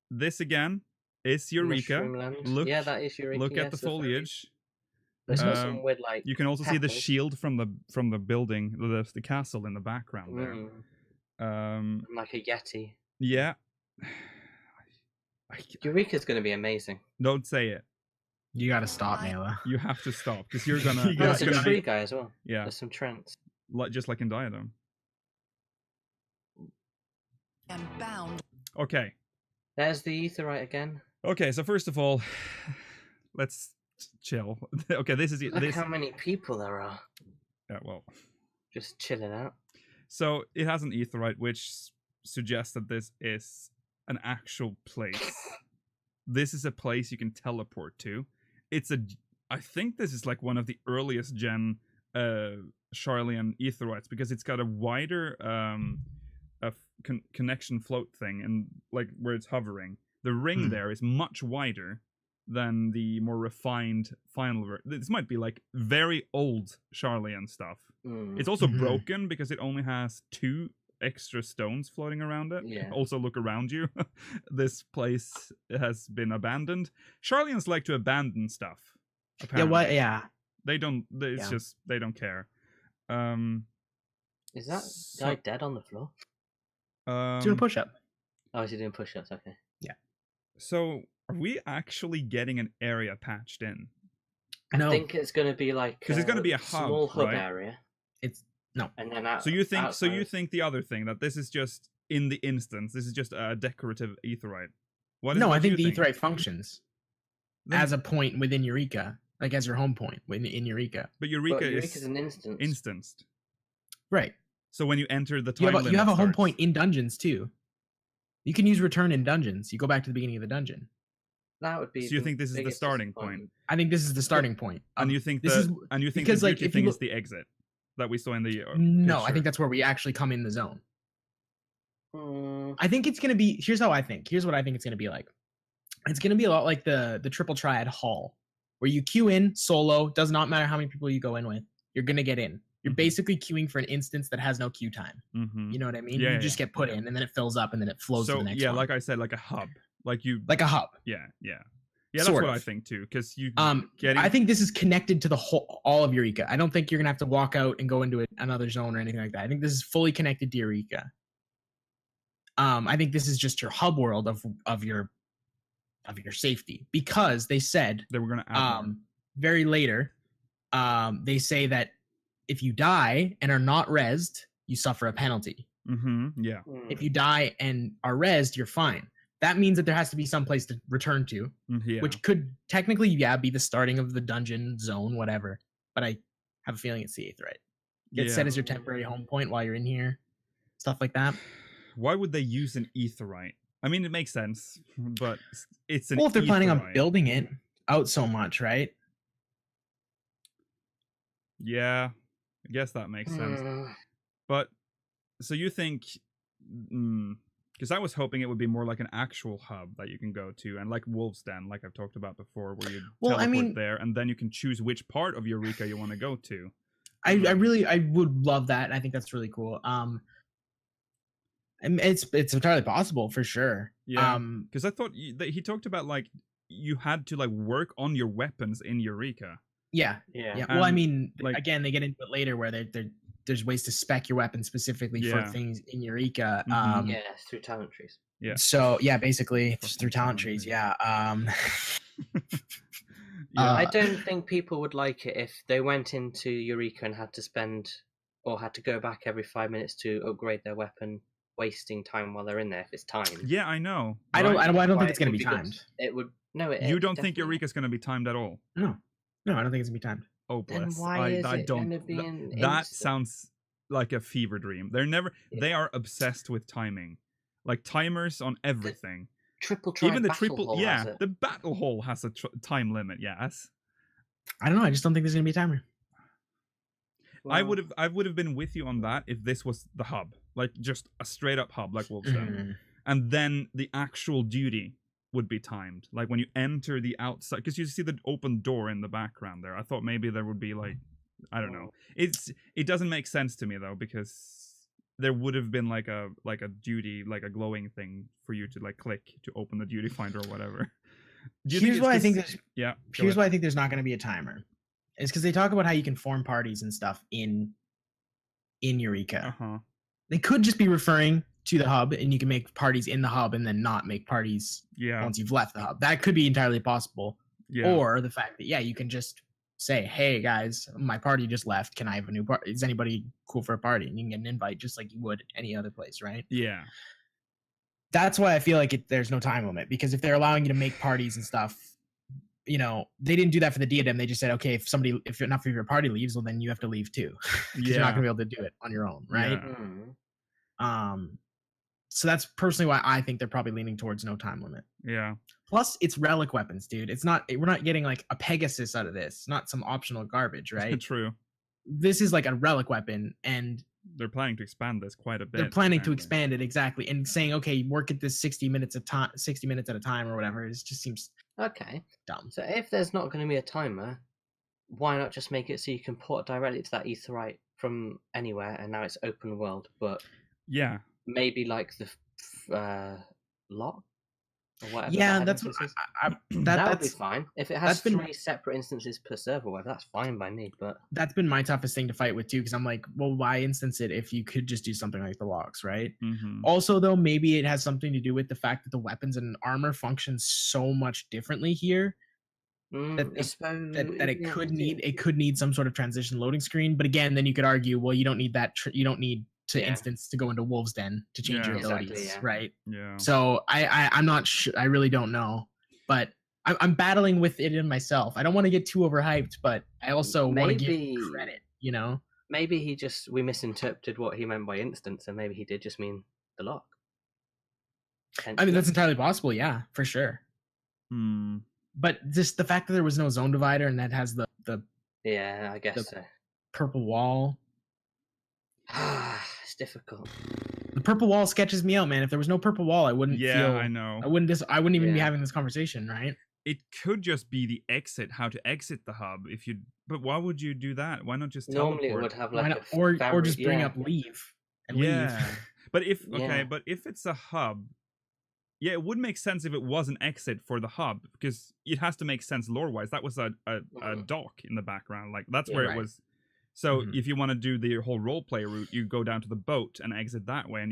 This again is Eureka. Mushroomland. Look- yeah, that is Eureka. Look at yes, the that's very- foliage. There's also Um, some weird like. You can also see the peppers. shield from the building, the castle in the background there. Mm, like a yeti. Yeah. Eureka's going to be amazing. Don't say it. You gotta stop, Mela. You have to stop because you're gonna. You There's it's a gonna tree be, guy as well. yeah, There's some trends. just like in Diadem. And bound. Okay. There's the Aetheryte again. Okay. So first of all, let's chill. Okay. This is Look this. how many people there are. Yeah. Well. Just chilling out. So it has an Aetheryte, which suggests that this is an actual place. This is a place you can teleport to. I think this is like one of the earliest gen Charlian Aetherytes because it's got a wider connection float thing and like where it's hovering the ring there is much wider than the more refined final version. This might be like very old Charlian stuff. It's also broken because it only has 2 extra stones floating around it. Yeah. Also, look around you. This place has been abandoned. Charlians like to abandon stuff. Apparently. They don't. It's just they don't care. Is that guy dead on the floor? Doing a push-up. Oh, is he doing push-ups? Okay. Yeah. So, are we actually getting an area patched in? I think it's going to be like because it's going to be a hub, small hub right? area. It's no. And then out, so you think? outside. So you think the other thing that this is just in the instance? This is just a decorative aetheryte. No, I think the aetheryte functions as a point within Eureka, like as your home point in Eureka. But Eureka is an instance. Instanced. Right. So when you enter the time limit you have a home starts. point in dungeons too. You can use return in dungeons. You go back to the beginning of the dungeon. That would be. So you think this is the starting point? I think this is the starting point. And you think this is because the beauty thing is the exit that we saw in the No, picture. I think that's where we actually come in the zone. I think it's gonna be. Here's how I think. Here's what I think it's gonna be like. It's gonna be a lot like the triple triad hall, where you queue in solo. Does not matter how many people you go in with. You're gonna get in. You're basically queuing for an instance that has no queue time. You know what I mean? Yeah, you just get put in, and then it fills up, and then it flows to the next one. like I said, like a hub, like a hub. Yeah. That's what I think too, because you. I think this is connected to the whole all of Eureka. I don't think you're gonna have to walk out and go into another zone or anything like that. I think this is fully connected to Eureka. I think this is just your hub world of your safety, because they said they were gonna add very later. They say that if you die and are not rezzed, you suffer a penalty. Yeah. If you die and are rezzed, you're fine. That means that there has to be some place to return to, which could technically, be the starting of the dungeon zone, whatever. But I have a feeling it's the aetheryte. Get set as your temporary home point while you're in here, stuff like that. Why would they use an aetheryte? I mean, it makes sense, but it's an. Well, if they're planning on building it out so much, right? Yeah, I guess that makes sense. But so you think? Because I was hoping it would be more like an actual hub that you can go to, and like Wolf's Den, like I've talked about before, where you teleport there, and then you can choose which part of Eureka you want to go to. I would love that. I think that's really cool. It's entirely possible for sure. Yeah. Because I thought that he talked about like you had to like work on your weapons in Eureka. Yeah. Well, I mean, like, again, they get into it later where there's ways to spec your weapon specifically for things in Eureka. Through talent trees. Yeah. So basically through talent trees. Yeah. I don't think people would like it if they went into Eureka and had to go back every 5 minutes to upgrade their weapon, wasting time while they're in there if it's timed. Yeah, I know. I don't think it's going to be timed. It would. No, you don't think Eureka's going to be timed at all? No, I don't think it's going to be timed. Oh, bless. Then why is it going to be that sounds like a fever dream. They are obsessed with timing. Like timers on everything. Even the triple the battle hall has a time limit, yes. I don't know, I just don't think there's going to be a timer. Well, I would have been with you on that if this was the hub. Like just a straight up hub like Wolfstone. And then the actual duty would be timed, like when you enter the outside, because you see the open door in the background there. I thought maybe there would be like, I don't know. It doesn't make sense to me though, because there would have been like a duty, like a glowing thing for you to like click to open the duty finder or whatever. Here's why I think there's not going to be a timer. It's because they talk about how you can form parties and stuff in Eureka. They could just be referring to the hub, and you can make parties in the hub and then not make parties once you've left the hub. That could be entirely possible. Or the fact that you can just say, hey guys, my party just left, can I have a new party? Is anybody cool for a party? And you can get an invite just like you would any other place, right? That's why I feel like there's no time limit, because if they're allowing you to make parties and stuff, they didn't do that for the diadem. They just said, okay, if enough of your party leaves, well then you have to leave too. You're not gonna be able to do it on your own, right? So that's personally why I think they're probably leaning towards no time limit. Plus, it's relic weapons, dude. We're not getting like a Pegasus out of this. Not some optional garbage, right? True. This is like a relic weapon, and they're planning to expand this quite a bit. They're planning to apparently. expand it exactly, and saying, okay, work at this 60 minutes at a time or whatever. It just seems Okay. dumb. So if there's not going to be a timer, why not just make it so you can port directly to that Etherite from anywhere, and now it's open world, but Yeah, maybe like the lock or whatever. Yeah, that that's instance is. that That would be that's fine. If it that's has been- 3 separate instances per server, well, that's fine by me. But that's been my toughest thing to fight with too, because I'm like, well, why instance it if you could just do something like the logs, right? hmm Also, though, maybe it has something to do with the fact that the weapons and armor function so much differently here that I suppose that it yeah, could yeah. need some sort of transition loading screen. But again, then you could argue, well, you don't need that. You don't need to Yeah. instance to go into Wolves Den to change Yeah. your Exactly, abilities, yeah. right? Yeah. So I'm not sure. I really don't know, but I'm battling with it in myself. I don't want to get too overhyped, but I also want to give Maybe- credit. You know, Maybe we misinterpreted what he meant by instance, and maybe he did just mean the lock. I mean that's entirely possible. Yeah, for sure. Hmm. But just the fact that there was no zone divider and that has the Yeah, I guess the- so. purple wall. It's difficult. The purple wall sketches me out, man. If there was no purple wall, I wouldn't Yeah, feel. I know. I wouldn't even be Yeah. having this conversation, right? It could just be the exit, how to exit the hub. If you, but why would you do that? Why not just Normally, it teleport? would have Why like not- a or fabric- just bring yeah. up leave and Yeah, leave. but if Yeah. but if it's a hub, yeah, it would make sense if it was an exit for the hub because it has to make sense lore wise. That was a Mhm. dock in the background, like that's Yeah, where right. it was. So Mhm. if you want to do the whole role play route, you go down to the boat and exit that way, and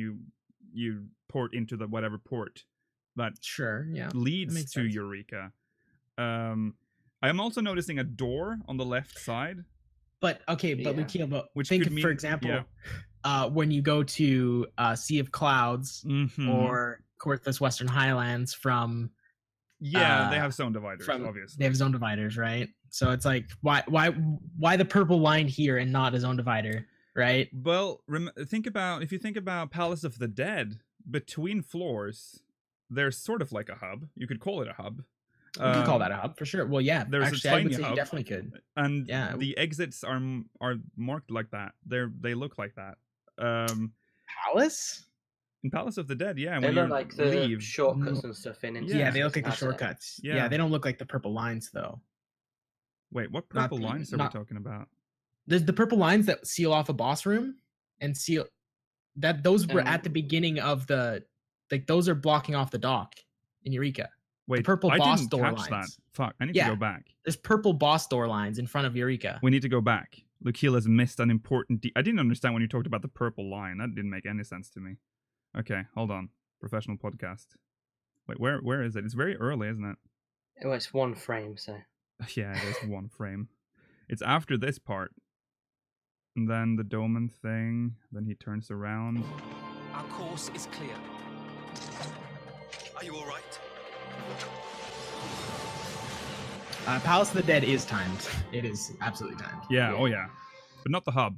you port into the whatever port that Sure, yeah. leads makes to sense. Eureka. I am also noticing a door on the left side. But okay, but Yeah. Lucia, but Which think could of, for mean- example, when you go to Sea of Clouds Mhm. or Corthus Western Highlands from Yeah, they uh, have zone dividers, from obviously. they have zone dividers, right? So it's like why the purple line here and not a zone divider, right? Well, if you think about Palace of the Dead, between floors, there's sort of like a hub. You could call it a hub. You could call that a hub for sure. Well, yeah, there's a actually, I would tiny say you hub. definitely could. And Yeah. the exits are marked like that. They look like that. Palace? In Palace of the Dead, yeah, They when look you like the leave, shortcuts and stuff in. Yeah, Yeah, they look like the That's it. shortcuts. Yeah. Yeah, they don't look like the purple lines though. wait, what not purple the- lines are not- we talking about? There's the purple lines that seal off a boss room and seal that those were at the Um, beginning of the like those are blocking off the dock in Eureka. Wait, purple I boss didn't door catch lines. that. Fuck, I need Yeah. to go back. There's purple boss door lines in front of Eureka. We need to go back. Lukiel has missed an important. I didn't understand when you talked about the purple line. That didn't make any sense to me. Okay, hold on. Professional podcast. Wait, where is it? It's very early, isn't it? Well, it's one frame, so Yeah, it is one frame. It's after this part. And then the Doman thing. Then he turns around. Our course is clear. Are you all right? Palace of the Dead is timed. It is absolutely timed. Yeah, Yeah. oh yeah. But not the hub.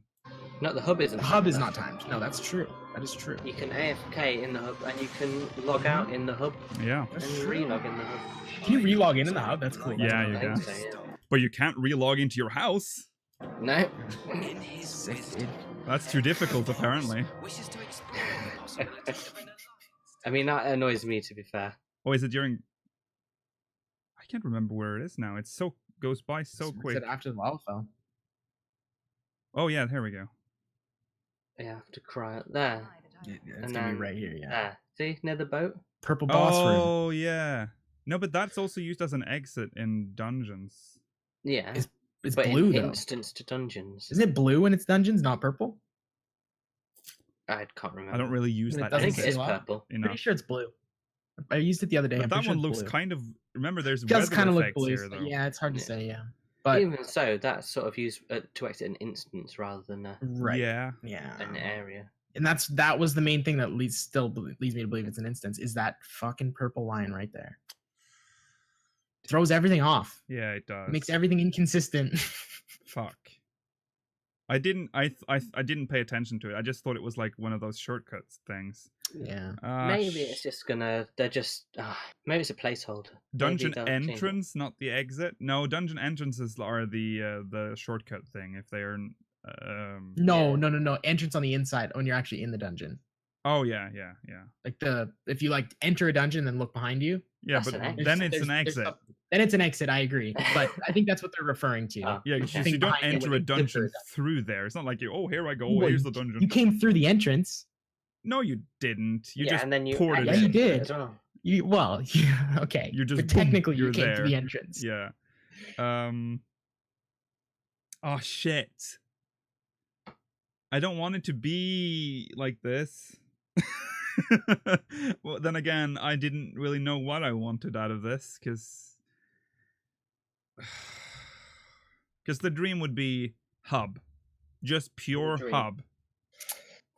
no, the hub isn't. The hub is that's not timed. No, that's true. That is true. You can AFK in the hub, and you can log out in the hub Yeah. That's and true. relog in the hub. Can you relog in the hub? That's cool. Yeah, That's you I cool. can. think so, But you can't relog into your house. yeah. No. In his Sick, wisdom, dude. That's too difficult, apparently. wishes to explore the possibility of an alliance. I mean, that annoys me, to be fair. Oh, is it during? I can't remember where it is now. It's so goes by so It's quick. after the lava fell. Oh yeah, here we go. You have to cry out there. It's And gonna be then right here. Yeah. There. See, near the boat? Purple boss room. Oh yeah. No, but that's also used as an exit in dungeons. Yeah. It's but blue in though. instance to dungeons. Isn't it blue when it's dungeons, not purple? I can't remember. I don't really use It that doesn't I think it exit is seal out. purple. enough. Pretty sure it's blue. I used it the other day. But I'm that pretty sure one it's looks blue. kind of. Remember, there's It does weather kind of look effects blue. here, though. Yeah, it's hard to Yeah. say. Yeah, but Even so, that's sort of used to exit an instance rather than right. Yeah. Yeah. an area. And that was the main thing that leads me to believe it's an instance is that fucking purple line right there. It throws everything off. Yeah, it does. It makes everything inconsistent. Fuck. I didn't pay attention to it. I just thought it was like one of those shortcuts things. yeah. Maybe it's just gonna. They're just. Maybe it's a placeholder. Maybe Dungeon they'll change it. entrance, not the exit. No, dungeon entrances are the shortcut thing. If they are No, Yeah. no. Entrance on the inside when you're actually in the dungeon. Oh yeah. Like if you like enter a dungeon and look behind you, Yeah, That's but an exit. then it's there's- an there's exit. some- then it's an exit. I agree, but I think that's what they're referring to. Oh, Yeah, okay. because Think you don't behind it enter when a you enter dungeon a dungeon. through there. It's not like you. Oh, here I go. Well, Here's the dungeon. You came through the entrance. No, you didn't. You Yeah, just and then you ported Yeah, in. you did. as well. Okay. You're just but boom, technically you you're came there. to the entrance. Yeah. Oh shit. I don't want it to be like this. Well, then again, I didn't really know what I wanted out of this, because the dream would be hub, just pure dream. hub,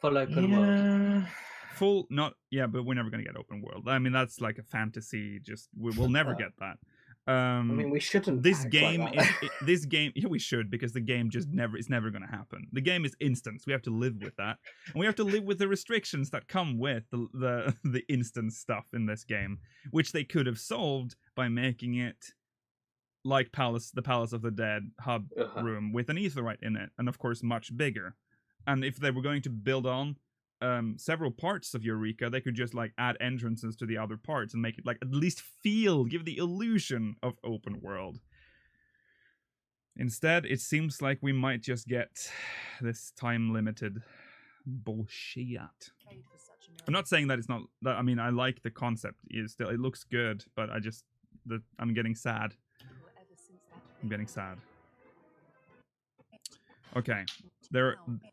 Full open world. Yeah. full. Not yeah, but we're never gonna get open world. I mean, that's like a fantasy. Just we'll never get that. I mean, we shouldn't. This act game like is that. this game. Yeah, we should, because the game just it's never going to happen. The game is instance. We have to live with that, and we have to live with the restrictions that come with the instance stuff in this game, which they could have solved by making it like the Palace of the Dead hub room with an aetherite in it, and of course much bigger. And if they were going to build on several parts of Eureka, they could just like add entrances to the other parts and make it like at least give the illusion of open world. Instead, it seems like we might just get this time limited bullshit. I'm not saying that it's not. I mean, I like the concept. It looks good, but I'm getting sad. I'm getting sad. Okay,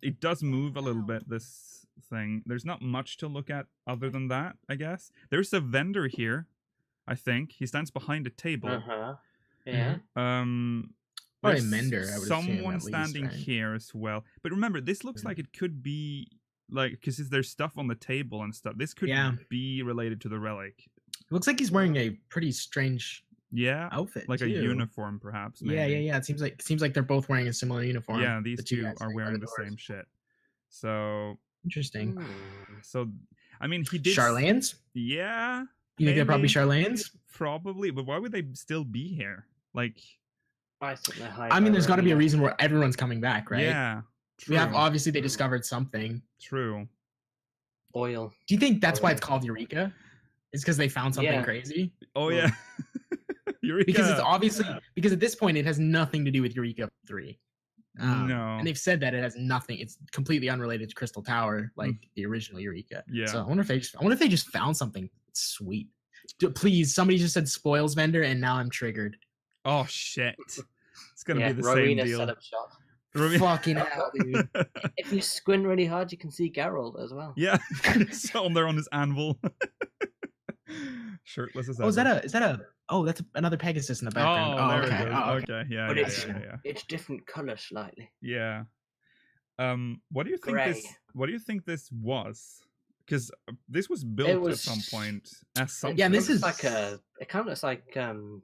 it does move a little bit, this thing. There's not much to look at other than that, I guess. There's a vendor here, I think. He stands behind a table. Yeah. Probably There's Mender, I would assume, someone at least, standing right? here as well. But remember, this looks like it could be like, because there's stuff on the table and stuff. This could be related to the relic. It looks like he's wearing a pretty strange Yeah, outfit. like a too. uniform, perhaps. Maybe. Yeah. It seems like they're both wearing a similar uniform. Yeah, these the two two guys are standing by wearing the doors. same shit. So, Interesting. so I mean, he did. Charlane's? Yeah. You think they're probably maybe. Charlane's? Probably, but why would they still be here? Like, I think they're high. I mean, there's got to be a reason where everyone's coming back, right? yeah, We have true, obviously they discovered something. true. Oil. Do you think that's why it's called Eureka? It's because they found something Yeah. crazy? Oh yeah, Eureka. Because it's obviously because at this point it has nothing to do with Eureka 3. No. And they've said that it has nothing. It's completely unrelated to Crystal Tower, like the original Eureka. Yeah. So I wonder if they just found something sweet. Please, somebody just said spoils vendor, and now I'm triggered. Oh shit, it's gonna Yeah, be the Rowena same deal. setup shop. Fucking hell, dude. If you squint really hard, you can see Geralt as well. Yeah, so on there on his anvil, shirtless as ever. Oh, is that a? Oh, that's another Pegasus in the background. Oh, there okay. it is. Oh, okay. Okay, yeah, But yeah, it's yeah. it's different color slightly. Yeah. What do you think Grey. this? What do you think this was? Because this was built at was- some point as something. Yeah, It this looks is like a. It kind of looks like Camp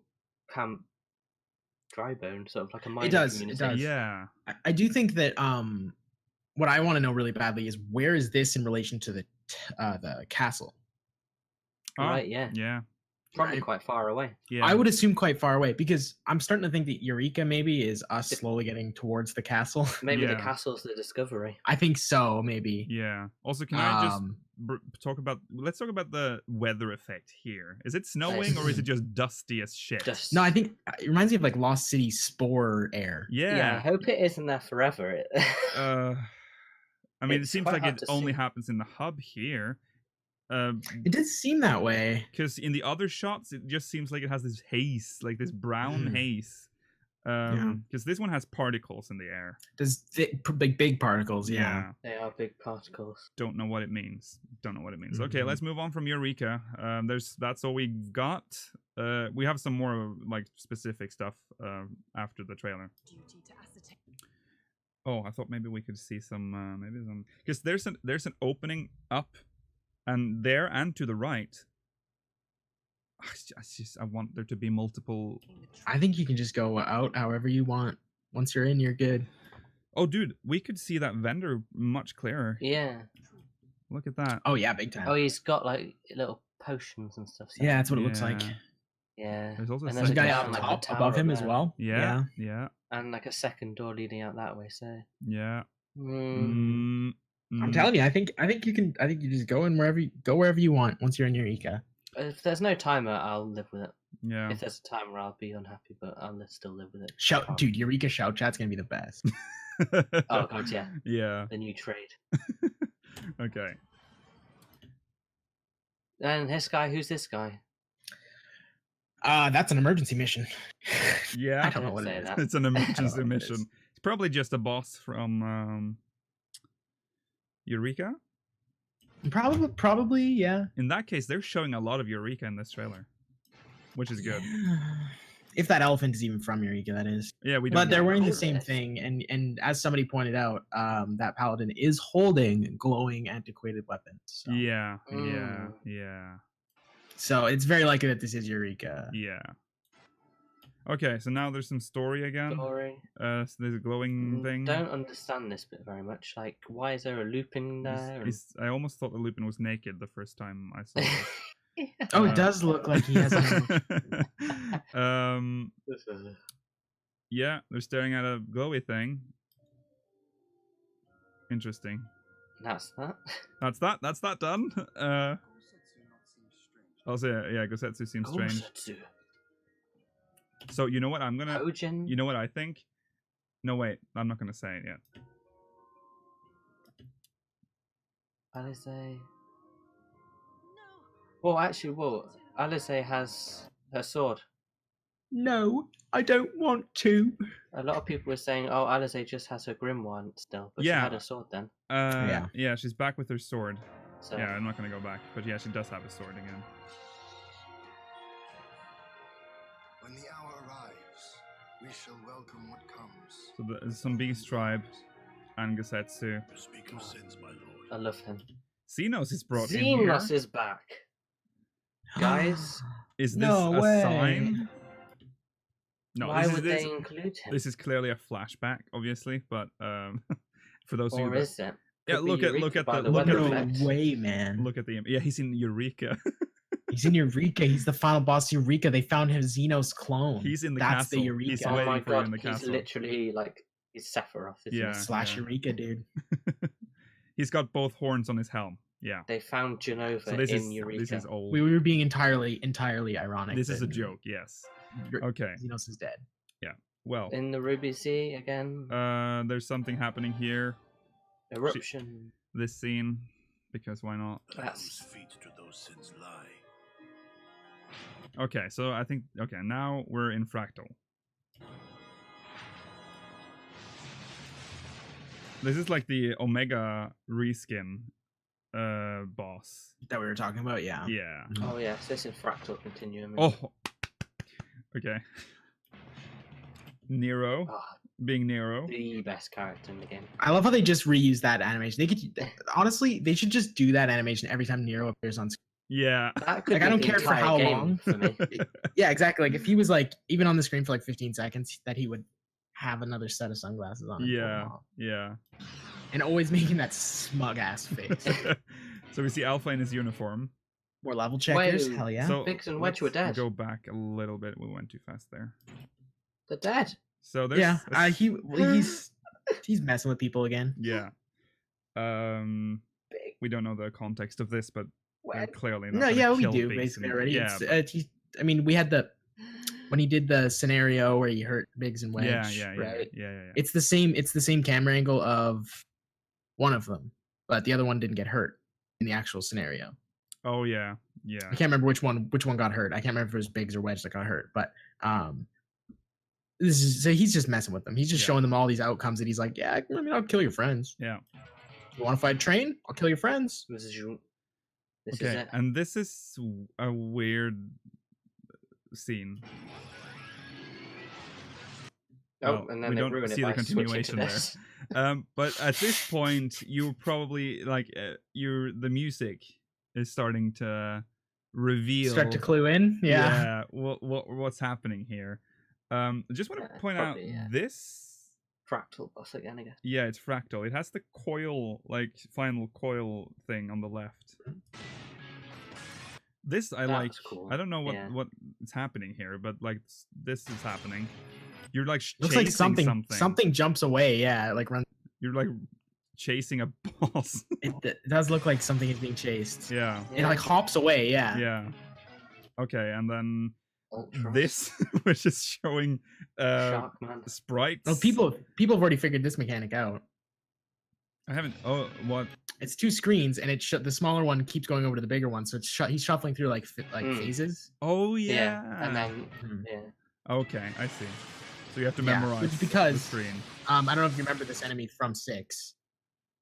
Drybone, sort of like a mining does, it community. does. Yeah. I do think that what I want to know really badly is where is this in relation to the castle? Right, yeah. Yeah. Probably Right. quite far away. Yeah. I would assume quite far away because I'm starting to think that Eureka maybe is us If- slowly getting towards the castle. Maybe the Yeah. castle's the discovery. I think so, maybe. Yeah. Also, can I just Um, let's talk about the weather effect here. Is it snowing or is it just dusty as shit? Just No, I think it reminds me of like Lost City spore air. yeah. I Yeah. hope it isn't there forever. I mean, it It's seems quite like hard it to only see. happens in the hub here. It does seem that way. Because in the other shots, it just seems like it has this haze, like this brown haze. Yeah. Because this one has particles in the air. Does big particles? Yeah. They are big particles. Don't know what it means. Okay, Mhm. let's move on from Eureka. That's all we've got. We have some more like specific stuff after the trailer. Oh, I thought maybe we could see some because there's an opening up, and there and to the right. I want there to be multiple. I think you can just go out however you want. Once you're in, you're good. Oh, dude, we could see that vendor much clearer. Yeah. Look at that. Oh yeah, big time. Oh, he's got like little potions and stuff. so- Yeah, that's what it looks like. Yeah. Yeah. There's also And There's a a guy guy up on, like, the top tower above him up as there. well. Yeah, yeah, And like a second door leading out that way. So yeah. Mm. I'm telling you, I think you can. I think you just go in wherever you want once you're in Eureka. If there's no timer, I'll live with it. Yeah. If there's a timer, I'll be unhappy, but I'll still live with it. Shout, dude, Eureka shout chat's gonna be the best. Oh god, yeah. Yeah. The new trade. Okay. And this guy, who's this guy? That's an emergency mission. Yeah. I don't know what Say it is. that. It's an emergency what it mission. is. It's probably just a boss from Eureka. Probably, yeah. In that case, they're showing a lot of Eureka in this trailer, which is good. If that elephant is even from Eureka, that is. Yeah, we don't But they're know. wearing the Cool. same thing, and as somebody pointed out, that paladin is holding glowing antiquated weapons. So. Yeah, yeah, Mm. yeah, So it's very likely that this is Eureka. yeah. Okay, so now there's some story again. Story. So there's a glowing thing. Don't understand this bit very much. Like, why is there a loop in there? I almost thought the Lupin was naked the first time I saw it. Oh, it does look like he has. Yeah, they're staring at a glowy thing. Interesting. That's that. That's that done. Also, yeah, Gosetsu seems strange. Gosetsu. So you know what I'm gonna. Kojin. You know what I think? No, wait, I'm not gonna say it yet. Alice. Well, actually, Alice has her sword. No, I don't want to. A lot of people were saying, "Oh, Alice just has her grimoire still," but she Yeah. had a sword then. Yeah, she's back with her sword. So Yeah, I'm not gonna go back, but yeah, she does have a sword again. When the hour arrives, we shall welcome what comes. So there's some Beast Tribe and Gosetsu. Speak of sins, my lord. I love him. Xenos is brought in here. Xenos is back, guys. Is this No a way. sign? No, Why this would is, they include him? this is clearly a flashback, obviously, but for those of you Or that, is it? yeah, Could be look at Eureka by the the look weather at No effect. way, man. look at the yeah, he's in Eureka. He's in Eureka. He's the final boss of Eureka. They found his Xenos clone. He's in the That's castle. the Eureka. He's Oh waiting my for you in god, the he's castle. literally like he's Sephiroth. Isn't Yeah. he? Slash Eureka, dude. He's got both horns on his helm. Yeah. They found Genova So this in Eureka. is old. We were being entirely ironic. This is a that joke. Yes. Eur- Okay. Xenos is dead. Well, In the Ruby Sea again. there's something happening here. Eruption. This scene, because why not? That's feet to those sins lie. Okay, so I think now we're in Fractal. This is like the Omega reskin boss. That we were talking about, yeah. Yeah. oh yeah, so this is Fractal Continuum. Oh. Okay. Nero, Ah, being Nero. the best character in the game. I love how they just reuse that animation. They could honestly, they should just do that animation every time Nero appears on screen. Yeah. That could Like, be I don't the care for entire how game long. for me. Yeah, exactly. Like if he was like even on the screen for like 15 seconds, that he would have another set of sunglasses on. and pull them Yeah. off. Yeah. And always making that smug ass face. So we see Alpha in his uniform. More level checkers, Wait, hell yeah. So Biggs and Wedge were let's dead. Go back a little bit. We went too fast there. They're dead. So there's Yeah, a he's messing with people again. yeah. Big We don't know the context of this, but they're Wedge. clearly not No, gonna yeah, we kill do Biggs basically and- already. Yeah, It's, I mean, we had when he did the scenario where he hurt Biggs and Wedge. yeah, right? yeah. It's the same camera angle of one of them, but the other one didn't get hurt in the actual scenario. Oh yeah, I yeah. can't remember which one got hurt. I can't remember if it was Biggs or Wedge that got hurt, but so he's just messing with them. He's just Yeah. showing them all these outcomes that he's like, yeah, I mean, I'll kill your friends. Yeah. You want to fight a train? I'll kill your friends. This is this Okay, is it. and this is a weird scene. Oh, well, and then we they don't ruin it see the by switching to continuation there. this. But at this point, you probably like the music is starting to reveal. Start to clue in. Yeah. What's happening here? I just want to Yeah, point probably, out yeah. this. Fractal boss again, I guess. Yeah, it's Fractal. It has the coil, like final coil thing on the left. This I That like. was cool. I don't know what Yeah. what is happening here, but like this is happening. You're like Looks chasing like something jumps away. Yeah, like run. You're like chasing a boss. It does look like something is being chased. Yeah. It like hops away. Yeah. Yeah. Okay, and then Ultras. this, which is showing Sharkman. sprites. Well, people have already figured this mechanic out. I haven't. Oh, what? It's 2 screens, and the smaller one keeps going over to the bigger one, so it's he's shuffling through like phases. Oh Yeah. yeah. And then Mhm. yeah. Okay, I see. So you have to Yeah, memorize which is because- the screen. I don't know if you remember this enemy from 6.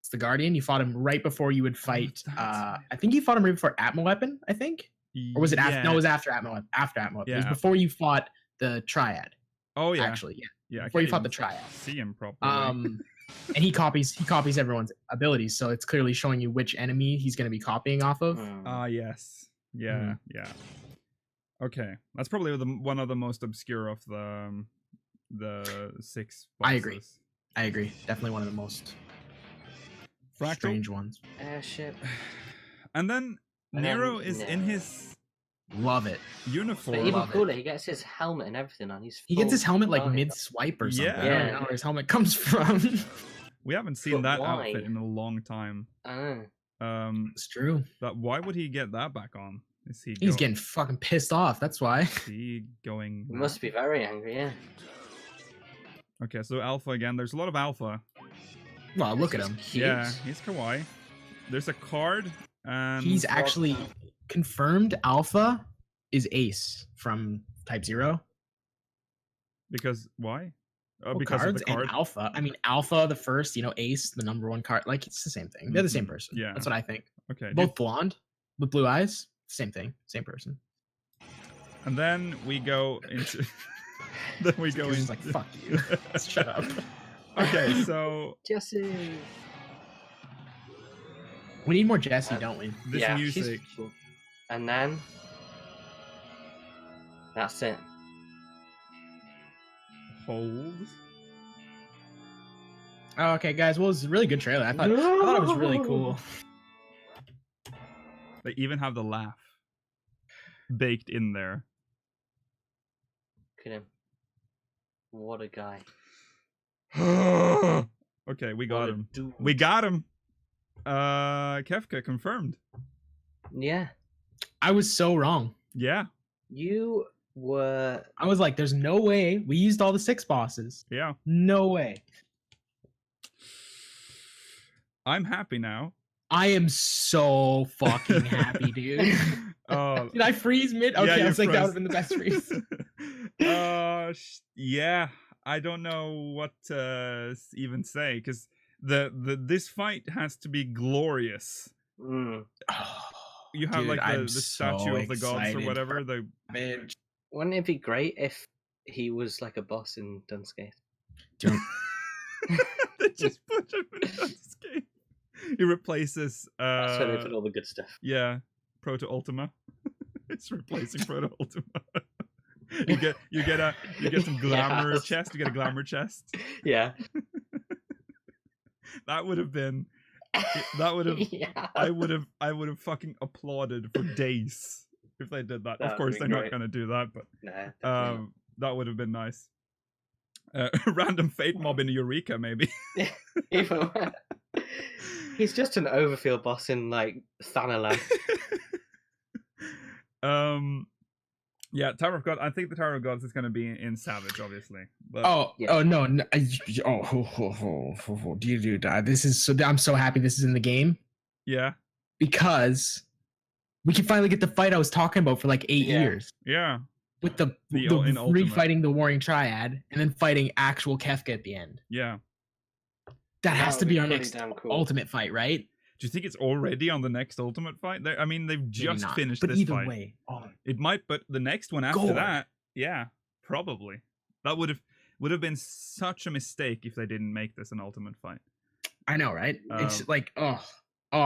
It's the Guardian. You fought him right before you would fight. that's I think you fought him right before Atma Weapon. I think, or was it after? No, it was after Atma. After Atma Weapon. It was Yeah. before you fought the Triad. Oh yeah. Actually, yeah. Yeah. I Before you can't fought the even Triad. See him properly. And he copies everyone's abilities, so it's clearly showing you which enemy he's going to be copying off of. Yes. Yeah. Mhm. Yeah. Okay, that's probably one of the most obscure of the 6 bosses. I agree. I agree. Definitely one of the most Fractal. strange ones. Airship. And then And Nero then is in Nero. his Love it. uniform. But even Love it. cooler, he gets his helmet and everything on. He's He gets his full helmet like Guardian. mid swipe or something. Yeah. I don't know where his helmet comes from. We haven't seen But that why? outfit in a long time. Ah. It's true. But why would he get that back on? Is he? He's getting fucking pissed off. That's why. Is he going? He must be very angry, yeah. Okay, so Alpha again. There's a lot of Alpha. Well, look at He's him. cute. Yeah, he's kawaii. There's a card, and He's actually confirmed. Alpha is Ace from Type 0. because why? Oh, Well, because cards of the card. and Alpha. I mean, Alpha, the first, Ace, the number 1 card. Like, it's the same thing. They're the same Mhm. person. Yeah. That's what I think. Okay. Both blonde with blue eyes. Same thing. Same person. And then we go into. then we go He's into. like, fuck you. Shut up. Okay, so Jesse. We need more Jesse, don't we? this Yeah, she's music. cute. And then that's it. Holds. Oh, okay, guys. Well, it was a really good trailer. I thought it was really cool. They even have the laugh baked in there. Look at him. What a guy. Okay, we got What a him. dude. We got him. Kefka confirmed. Yeah. I was so wrong. Yeah, You were. I was like, there's no way we used all the 6 bosses. yeah. No way. I'm happy now. I am so fucking happy, dude. Oh, Did I freeze mid? yeah, Okay, I you was like, that would froze. have been the best freeze. Yeah. I don't know what to even say because this fight has to be glorious. Mm. You have Dude, like the I'm statue so of the gods or excited whatever. for The Bitch. Wouldn't it be great if he was like a boss in Dunscape? Dude, they just put him in Dunscape. He replaces That's where they put all the good stuff. yeah, Proto Ultima. It's replacing Proto Ultima. you get some glamour Yes. chest. You get a glamour chest. Yeah. That would have been. That would have. Yeah. I would have fucking applauded for days if they did that. That Of course, would they're be not great. gonna do that, but Nah, definitely not. that would have been nice. Random fate mob in Eureka, maybe. Even he's just an overfield boss in like Thanalan. Yeah, Tower of God. I think the Tower of Gods is going to be in Savage, obviously. But Yeah. no, dude, this is so. I'm so happy this is in the game yeah, because we can finally get the fight I was talking about for like 8 Yeah. years yeah, with the in Ultimate. re-fighting the Warring Triad and then fighting actual Kefka at the end. yeah. That has would to be be our pretty next damn cool. ultimate fight, right? Do you think it's already on the next Ultimate fight? I mean, they've Maybe just not, finished but this either fight. way, It might, but the next one after Gore. that, yeah, probably. That would have been such a mistake if they didn't make this an Ultimate fight. I know, right? It's Um, like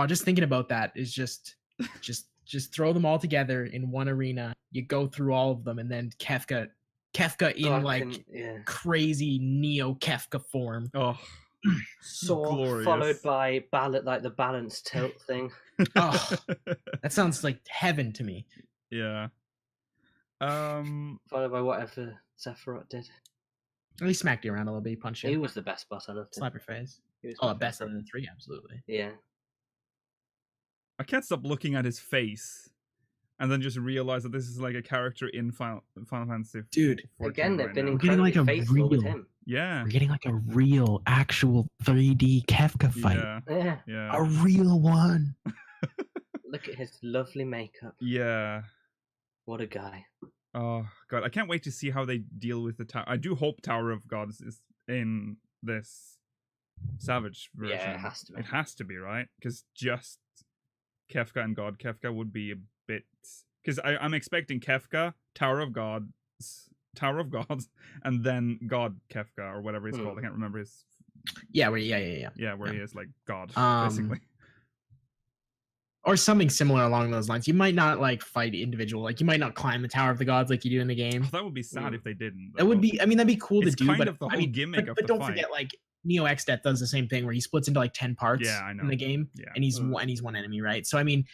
just thinking about that is just throw them all together in one arena. You go through all of them, and then Kefka in like yeah. crazy Neo Kefka form. Oh, Saw glorious. followed by the balance tilt thing. Oh, that sounds like heaven to me. yeah. Followed by whatever Sephiroth did. At least smacked you around a little bit, punch He you, was the best boss. I loved him. slap your face. He was Oh, my best out favorite. of the three, absolutely. Yeah. I can't stop looking at his face, and then just realize that this is like a character in Final Fantasy. Dude, 14 Again, they've right been now. We're getting, incredibly like, a faithful with real- him. Yeah, We're getting like a real, actual 3D Kefka fight. yeah, Yeah. yeah, A real one. Look at his lovely makeup. yeah. What a guy. Oh god, I can't wait to see how they deal with the tower. I do hope Tower of Gods is in this Savage version. Yeah, it has to be. It has to be, right? Because just Kefka and God Kefka would be a bit. Because I'm expecting Kefka, Tower of Gods, and then God Kefka or whatever he's called. I can't remember his. Yeah, where Yeah, Yeah. he is like God, Um, basically. or something similar along those lines. You might not like fight individual, like you might not climb the Tower of the Gods like you do in the game. Oh, that would be sad if they didn't. That would though. be, I mean, that'd be cool It's to do, kind but of the I whole mean, gimmick but, of but the don't fight. forget, like Neo Exdeath does the same thing where he splits into like 10 parts Yeah, I know. in the game, Yeah. and he's one enemy, right? So I mean,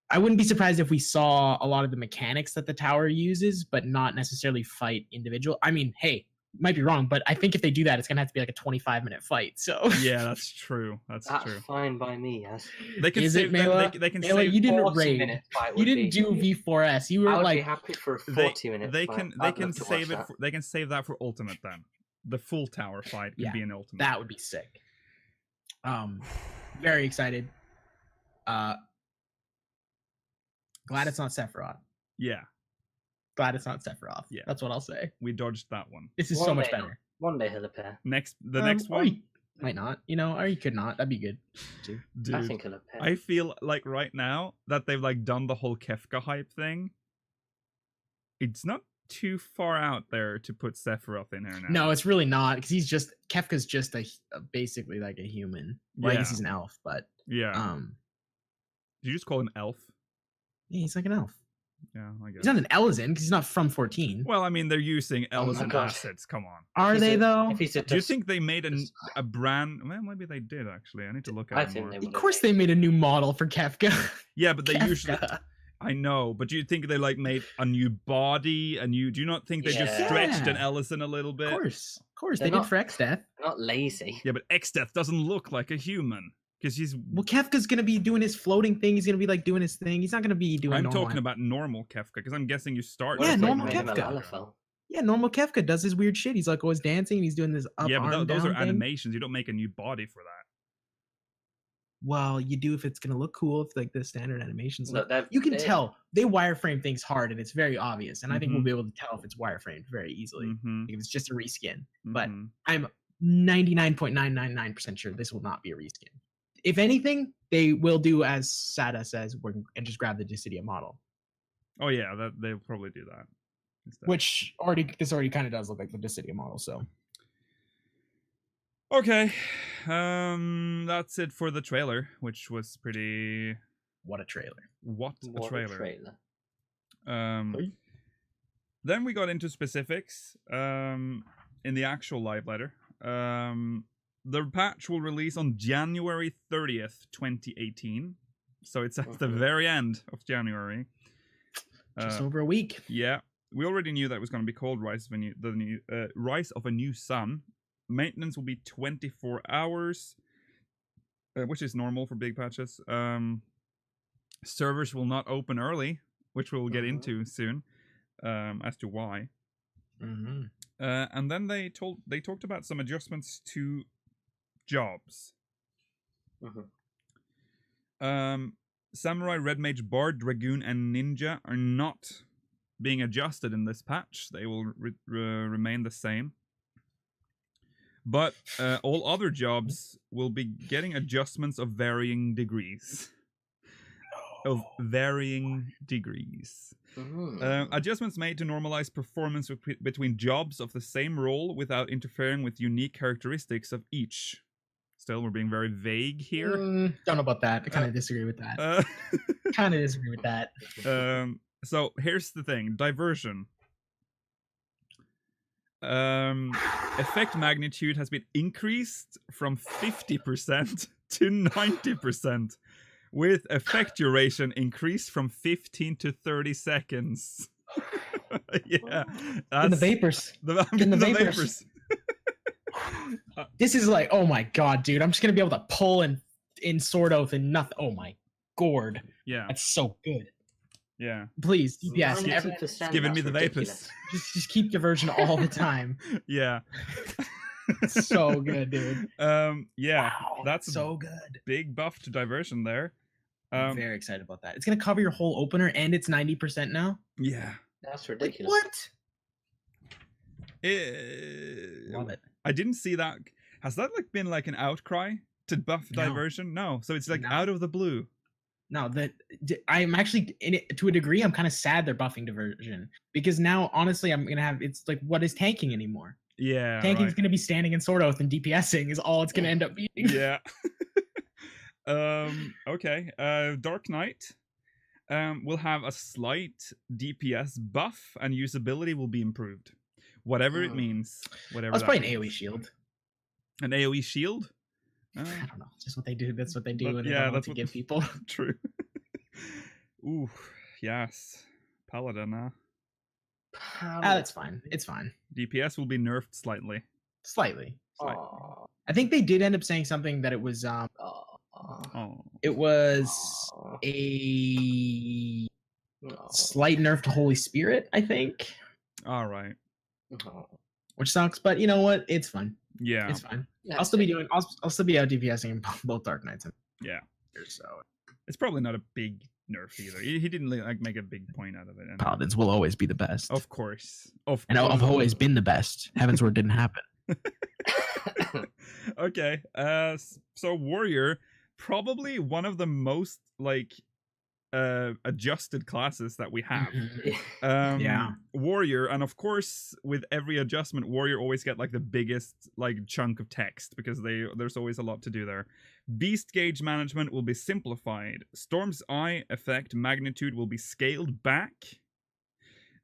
I wouldn't be surprised if we saw a lot of the mechanics that the tower uses, but not necessarily fight individual. I mean, hey, might be wrong, but I think if they do that, it's gonna have to be like a 25-minute fight. So Yeah, that's true. That's That's true. fine by me, yes. They can Is save it, that. Mela? They can Mela, save. you didn't 40-minute raid. fight You would didn't be, do V4S. You I were would like, be happy for a They 40-minute they fight. can I'd they can love to save watch it. that. They can save that for Ultimate then. The full tower fight could Yeah, be an Ultimate. that would be sick. Very excited. Glad it's not Sephiroth. Yeah, Glad it's not Sephiroth. Yeah. That's what I'll say. we dodged that one. This is so One much day. better. One day he'll appear. Next, the Um, next or one, he might not, or he could not. That'd be good too. dude. I think he'll appear. I feel like right now that they've like done the whole Kefka hype thing. It's not too far out there to put Sephiroth in here now. No, it's really not, because Kefka's just basically like a human. Well, I guess Yeah. he's an elf, but Yeah. Did you just call him Elf? yeah, he's like an elf. Yeah, I guess. He's not an Elizin because he's not from 14. Well, I mean, they're using Oh my Ellison God. assets. Come on. Are If they he's a- though? If he's a Do you dust- think they made a brand? Well, maybe they did actually. I need to look at I it think more. they Of would. course, they made a new model for Kefka. Yeah, but they usually. Kefka. I know, but do you think they like made a new body? Do you not think they just Yeah. stretched an Yeah. Ellison a little bit? Of course, They're they did not- for Exdeath. Not lazy. Yeah, but Exdeath doesn't look like a human because he's. Well, Kefka's gonna be doing his floating thing. He's gonna be like doing his thing. He's not gonna be doing. I'm normal. talking about normal Kefka because I'm guessing you start. Yeah, with normal Made him a Kefka. Lalafell. Yeah, normal Kefka does his weird shit. He's like always dancing. And he's doing this up Yeah, but arm those are down thing. animations. You don't make a new body for that. Well, you do if it's gonna look cool. If like the standard animations look. Look, they've- You can they- tell they wireframe things hard, and it's very obvious. And I think we'll Mhm. be able to tell if it's wireframed very easily Mm-hmm, if it's just a reskin. But mhm. I'm 99.999% sure this will not be a reskin. If anything, they will do as Sada says and just grab the Dissidia model, Oh yeah, they'll probably do that. Instead. which this already kind of does look like the Dissidia model. So Okay, that's it for the trailer, which was pretty. what a trailer! What a What trailer! a trailer. Oi. Then we got into specifics in the actual live letter. The patch will release on January 30th, 2018. So it's at the Mhm. very end of January. Just over a week. Yeah, we already knew that it was going to be called Rise of a New Sun. Maintenance will be 24 hours, which is normal for big patches. Servers will not open early, which we'll get into soon, as to why. Mm-hmm. And then they talked about some adjustments to jobs. Mhm. Samurai, Red Mage, Bard, Dragoon, and Ninja are not being adjusted in this patch. They will remain the same. But all other jobs will be getting adjustments of varying degrees. Mhm. Adjustments made to normalize performance between jobs of the same role without interfering with unique characteristics of each. Still, we're being very vague here. Don't know about that. I kind of disagree with that. Uh, Kind of disagree with that. so here's the thing: diversion. Effect magnitude has been increased from 50% to 90%, with effect duration increased from 15 to 30 seconds. Yeah, In the that's vapors. I'm in the getting vapors. This is like, oh my god, dude! I'm just gonna be able to pull in Sword Oath and nothing. Oh my gourd, Yeah. that's so good. Yeah. Please, DPS, 90%, giving me that's the ridiculous. vapors. just keep diversion all the time. Yeah. It's so good, dude. Yeah. Wow, That's so good. big buff to diversion there. I'm very excited about that. It's gonna cover your whole opener, and it's 90% now. Yeah. That's Like, ridiculous. what? Love Love it. I didn't see that. Has that like been like an outcry to buff No. diversion? No. So it's like No. out of the blue. No, I'm actually in it to a degree. I'm kind of sad they're buffing diversion because now, honestly, I'm gonna have it's like, what is tanking anymore? Yeah. Tanking's right. gonna be standing in Sword Oath, and DPSing is all it's gonna end up being. Yeah. Okay. Dark Knight. Will have a slight DPS buff and usability will be improved. Whatever it means. Whatever. That's that probably an means. AoE shield. An AoE shield? I don't know. Just what they do. That's what they do. But And yeah, they don't know what that's to what give people. True. Ooh, yes. Paladin, That's fine. It's fine. DPS will be nerfed slightly. Slightly. Aw, I think they did end up saying something that it was aw, Oh. it was aw, a aw, slight nerf to Holy Spirit, I think, All right. aw. which sucks. But you know what? It's fine. Yeah. It's fine. I'll That's still be it. doing. I'll still be out DPSing in both Dark Knights. Yeah. So It's probably not a big nerf either. He didn't like make a big point out of it. And Paladins will always be the best. of course. Of And I've course. always been the best. Heavensward didn't happen. Okay. So Warrior, probably one of the most like adjusted classes that we have. Yeah. Warrior, and of course with every adjustment Warrior always get like the biggest like chunk of text because there's always a lot to do there. Beast gauge management will be simplified. Storm's Eye effect magnitude will be scaled back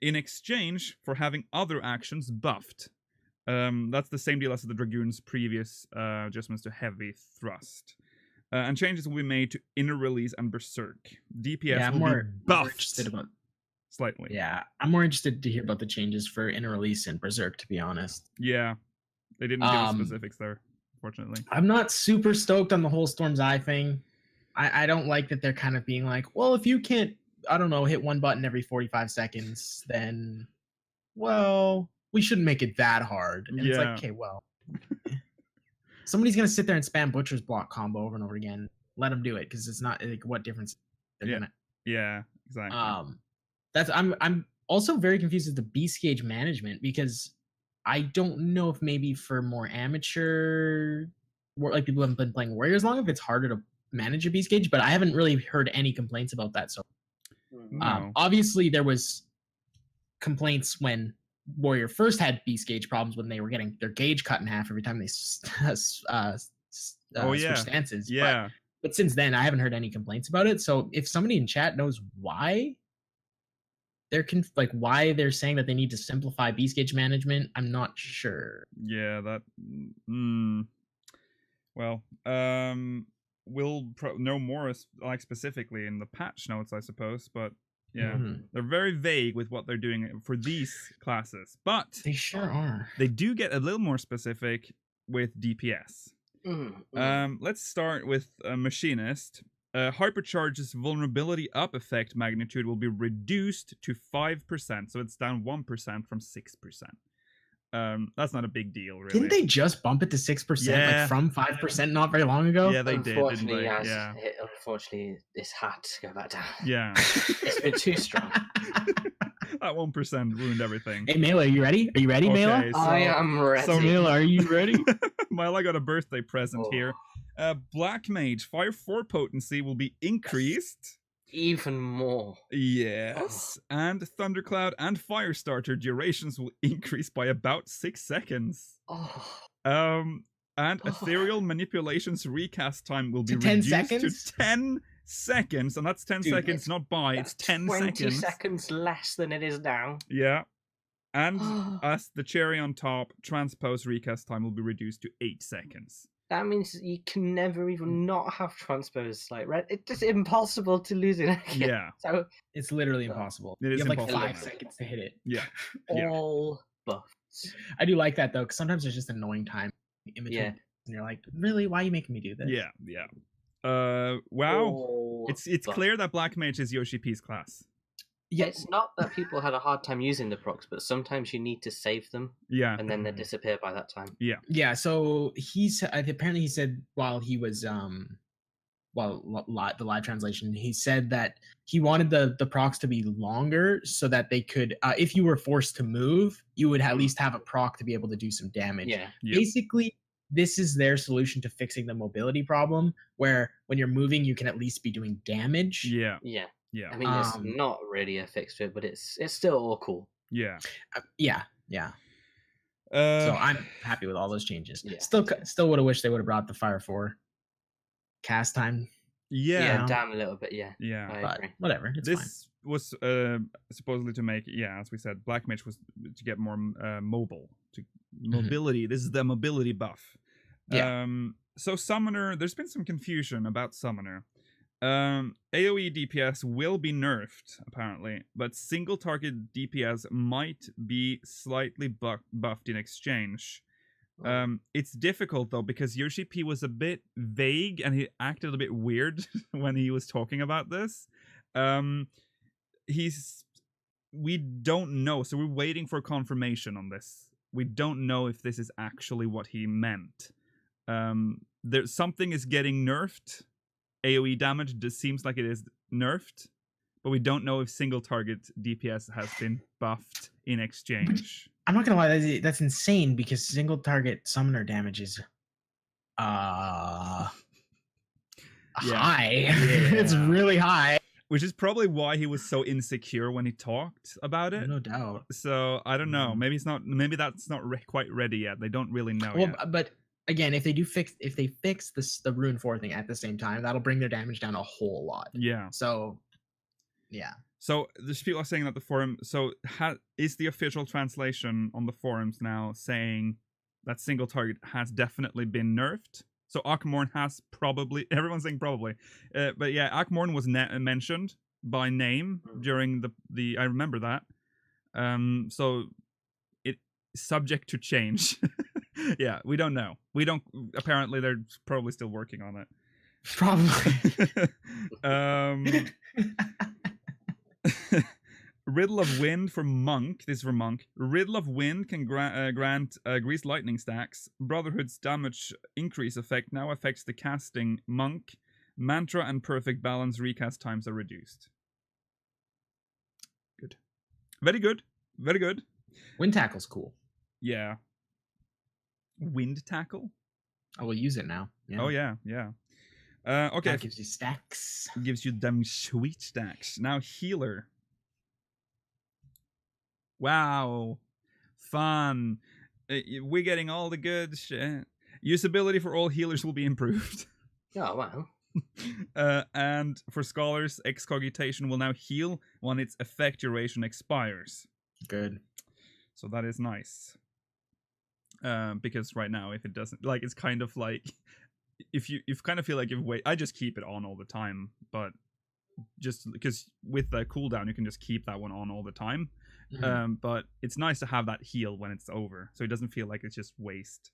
in exchange for having other actions buffed. That's the same deal as the Dragoon's previous adjustments to heavy thrust. And changes will be made to Inner Release and Berserk. DPS will be buffed interested about. slightly. Yeah, I'm more interested to hear about the changes for Inner Release and Berserk. To be honest, Yeah. They didn't give us specifics there, fortunately. I'm not super stoked on the whole Storm's Eye thing. I don't like that they're kind of being like, well, if you can't, I don't know, hit one button every 45 seconds, then, well, we shouldn't make it that hard. And it's Yeah. like, okay, well, somebody's gonna sit there and spam Butcher's Block combo over and over again. Let them do it because it's not like what difference they're Yeah. gonna. Yeah, exactly. That's I'm also very confused with the beast gauge management because I don't know if maybe for more amateur, like people haven't been playing Warriors long, if it's harder to manage a beast gauge. But I haven't really heard any complaints about that. So No. obviously there was complaints when Warrior first had beast gauge problems when they were getting their gauge cut in half every time they switch stances. Yeah. But since then, I haven't heard any complaints about it. So if somebody in chat knows why why they're saying that they need to simplify beast gauge management, I'm not sure. Yeah, that. Well, we'll know more like specifically in the patch notes, I suppose. But yeah, they're very vague with what they're doing for these classes. But They sure are. they do get a little more specific with DPS. Let's start with Machinist. Hypercharge's vulnerability up effect magnitude will be reduced to 5%, so it's down 1% from 6%. That's not a big deal, really. Didn't they just bump it to 6% Yeah. like from 5% not very long ago? Yeah, they did, didn't Unfortunately, they? yes, Yeah. unfortunately, this had to go back down. Yeah. It's been too strong. That 1% ruined everything. Hey, Mela, are you ready? Are you ready, Mela? Okay, I am ready. so Mela, are you ready? Mila got a birthday present Oh. here. Black Mage, Fire 4 potency will be increased. Even more. Yes. And Thundercloud and Firestarter durations will increase by about 6 seconds. Oh, And Ethereal Manipulations recast time will be To 10 reduced seconds? to 10 seconds. And that's 10 Dude, seconds, not by. It's 10 20 seconds. less than it is now. Yeah. And as the cherry on top, transpose recast time will be reduced to 8 seconds. That means you can never even not have transpose. Like, it's just impossible to lose it again. Yeah. So It's literally impossible. It is you have like impossible. 5 seconds to hit it. Yeah. Yeah. all buffs. I do like that though, because sometimes there's just annoying time. in between. Yeah. And you're like, really? Why are you making me do this? Yeah, yeah. Wow. Oh, It's but clear that Black Mage is Yoshi P's class. Yeah. It's not that people had a hard time using the procs, but sometimes you need to save them, Yeah. and then they disappear by that time. Yeah, so apparently he said while he was the live translation, he said that he wanted the procs to be longer so that they could if you were forced to move, you would at least have a proc to be able to do some damage. Yeah. Basically, this is their solution to fixing the mobility problem, where when you're moving, you can at least be doing damage. Yeah. Yeah. Yeah. I mean, it's not really a fix to it, but it's still all cool. Yeah. Yeah. So I'm happy with all those changes. Yeah. Still would have wished they would have brought the Fire 4 cast time. Yeah. Down a little bit. Yeah. Yeah. I But agree. whatever, it's fine. This was supposedly to make, as we said, Black Mage was to get more mobile, to mobility. This is the mobility buff. Yeah. So Summoner, there's been some confusion about Summoner. AoE DPS will be nerfed apparently, but single target DPS might be slightly buffed in exchange. It's difficult though because Yoshi P was a bit vague and he acted a bit weird when he was talking about this. We don't know, so we're waiting for confirmation on this. We don't know if this is actually what he meant. There's something is getting nerfed. AoE damage seems like it is nerfed, but we don't know if single target DPS has been buffed in exchange. I'm not gonna lie, that's insane because single target summoner damage is high. It's really high. Which is probably why he was so insecure when he talked about it. No doubt. So I don't know. Maybe that's not quite ready yet. They don't really know yet. But again, if they fix the Rune 4 thing at the same time, that'll bring their damage down a whole lot. Yeah. So, yeah. So there's people are saying that the forum. So is the official translation on the forums now saying that single target has definitely been nerfed? So Akmorn has probably. Everyone's saying probably, but yeah, Akmorn was mentioned by name during the. I remember that. So it subject to change. Yeah, we don't know. Apparently they're probably still working on it. Probably. Riddle of Wind for Monk. This is for Monk. Riddle of Wind can grant Greased Lightning stacks. Brotherhood's damage increase effect now affects the casting Monk. Mantra and Perfect Balance recast times are reduced. Good. Very good. Very good. Wind Tackle's cool. Yeah. Wind Tackle? I will use it now. Yeah. Oh, yeah. Okay. That gives you stacks. Gives you them sweet stacks. Now, Healer. Wow. Fun. We're getting all the good shit. Usability for all healers will be improved. Oh, wow. And for Scholars, Excogitation will now heal when its effect duration expires. Good. So that is nice. Because right now, if it doesn't, like, it's kind of like, if you kind of feel like I just keep it on all the time, but just because with the cooldown, you can just keep that one on all the time. Mm-hmm. But it's nice to have that heal when it's over, so it doesn't feel like it's just waste.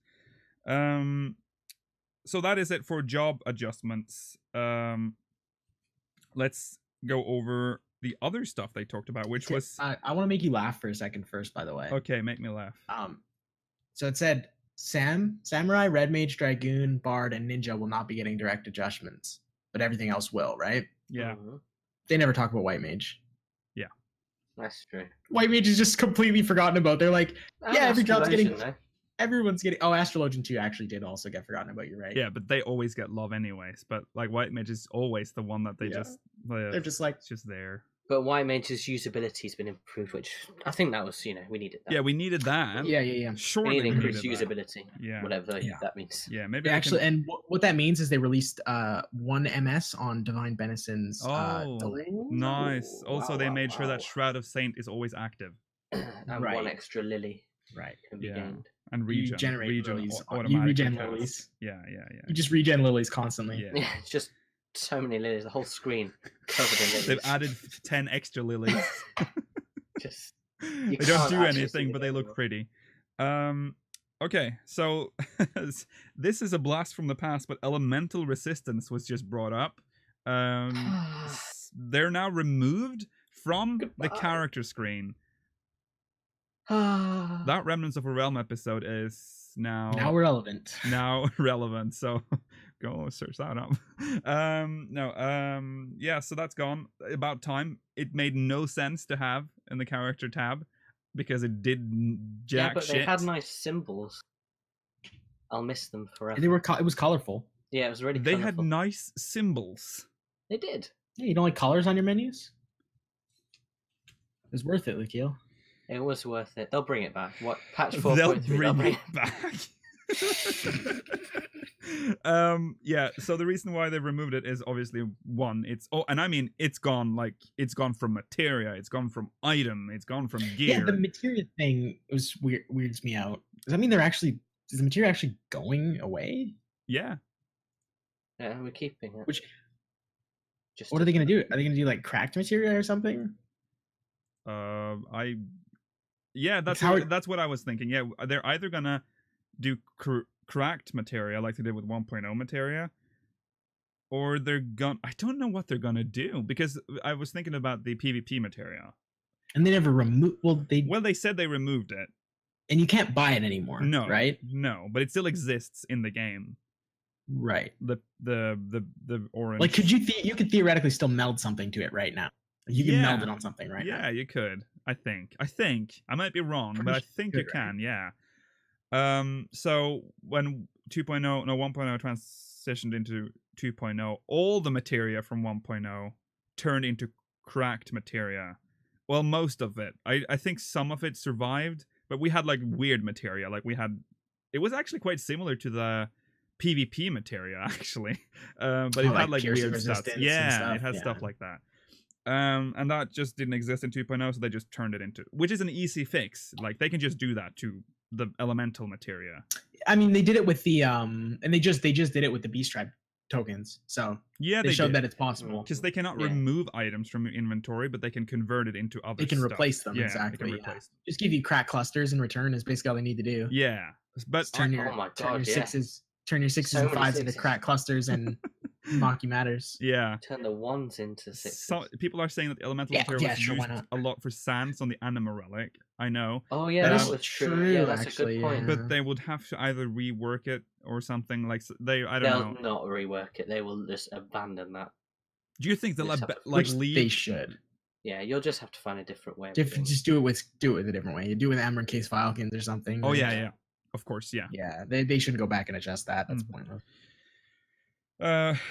So that is it for job adjustments. Let's go over the other stuff they talked about, which was... I want to make you laugh for a second first, by the way. Okay, make me laugh. So it said, Samurai, Red Mage, Dragoon, Bard, and Ninja will not be getting direct adjustments, but everything else will, right? Yeah. Mhm. They never talk about White Mage. Yeah. That's true. White Mage is just completely forgotten about. They're like, yeah, every job's getting... Astrologian, Everyone's getting... Oh, Astrologian 2 actually did also get forgotten about, you're right. Yeah, but they always get love anyways. But like White Mage is always the one that they just... They're just like... It's just there. But White Mage's usability has been improved, which I think that was, we needed that. Yeah, we needed that. Yeah. Surely We need we increased needed that. usability. Yeah. Whatever Yeah. that means. Yeah, maybe Yeah, I actually, can... and what that means is they released 1 MS on Divine Benison's delay. Nice. Also, they wow, made sure that wow. Shroud of Saint is always active. And Right. one extra lily Right. can be Yeah. gained. And You regen. generate Regen lilies. You automatically regen cast. lilies. Yeah. You just regen lilies constantly. Yeah. Yeah, it's just so many lilies. The whole screen covered in lilies. They've added 10 extra lilies. Just They don't can't do actually see anything, them but they look anymore. pretty. Okay, so this is a blast from the past, but elemental resistance was just brought up. They're now removed from the Goodbye. character screen. That Remnants of a Realm episode is now relevant. now relevant, so go search that up. Yeah, so that's gone. About time. It made no sense to have in the character tab because it did jack yeah, but shit. they had nice symbols. I'll miss them forever. They were. It was colorful. Yeah, it was really. They colourful. had nice symbols. They did. Yeah, you don't like colors on your menus? It was worth it, Lukiel. It was worth it. They'll bring it back. What patch They'll 4.3? They'll bring it back. Yeah, so the reason why they removed it is obviously one, and I mean it's gone, like it's gone from materia, it's gone from item, it's gone from gear. Yeah, the materia thing was weirds me out. Does that mean is the materia actually going away? Yeah. Yeah, we're keeping it. What are they gonna do? Are they gonna do like cracked materia or something? That's what I was thinking. Yeah, they're either gonna do cracked materia like they did with 1.0 materia, or I don't know what they're gonna do, because I was thinking about the PvP materia. And they never removed. Well, they said they removed it, and you can't buy it anymore. No, right? No, but it still exists in the game. Right. The orange. Like, you could theoretically still meld something to it right now. You can meld it on something right now. Yeah, you could. I think. I might be wrong, but I think you can. Yeah. So when 1.0 transitioned into 2.0, all the materia from 1.0 turned into cracked materia. Well, most of it. I think some of it survived, but we had like weird materia. Like it was actually quite similar to the PvP materia, actually. But it had like weird stuff. Yeah, it had stuff like that. And that just didn't exist in 2.0, so they just turned it into, which is an easy fix. Like they can just do that to the elemental materia. I mean, they did it with the and they just did it with the Beast Tribe tokens. So yeah, they showed that it's possible. Because they cannot remove items from your inventory, but they can convert it into other. They can stuff. replace them. Yeah, exactly. They can replace them. Just give you crack clusters in return is basically all they need to do. Yeah, but just turn your sixes and fives into crack clusters and Monkey matters. Yeah. Turn the ones into sixes. So people are saying that the elemental material was used a lot for Sans on the Anima Relic. I know. Oh yeah, that was true. Yeah, that's actually, a good point. But they would have to either rework it or something like I don't know. They'll not rework it. They will just abandon that. Do you think they'll leave? They should. Yeah, you'll just have to find a different way. Just do it with a different way. You do it with Amber Case Falcons or something. Oh yeah. Of course, yeah. Yeah, they shouldn't go back and adjust that. That's pointless.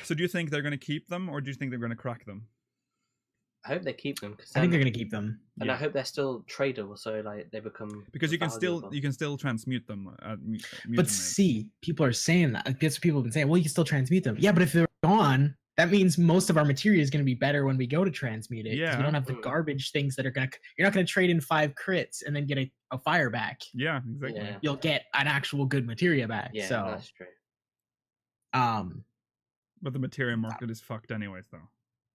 So do you think they're going to keep them, or do you think they're going to crack them? I hope they keep them. I think they're going to keep them, and I hope they're still tradable, so like they become. Because you can still transmute them. But see, people are saying that. That's what people have been saying. Well, you can still transmute them. Yeah, but if they're gone, that means most of our material is going to be better when we go to transmute it. Yeah, we don't have the garbage things that are going to. You're not going to trade in 5 crits and then get a fire back. Yeah, exactly. Yeah. You'll get an actual good materia back. Yeah, so that's true. But the materia market is fucked anyways, though.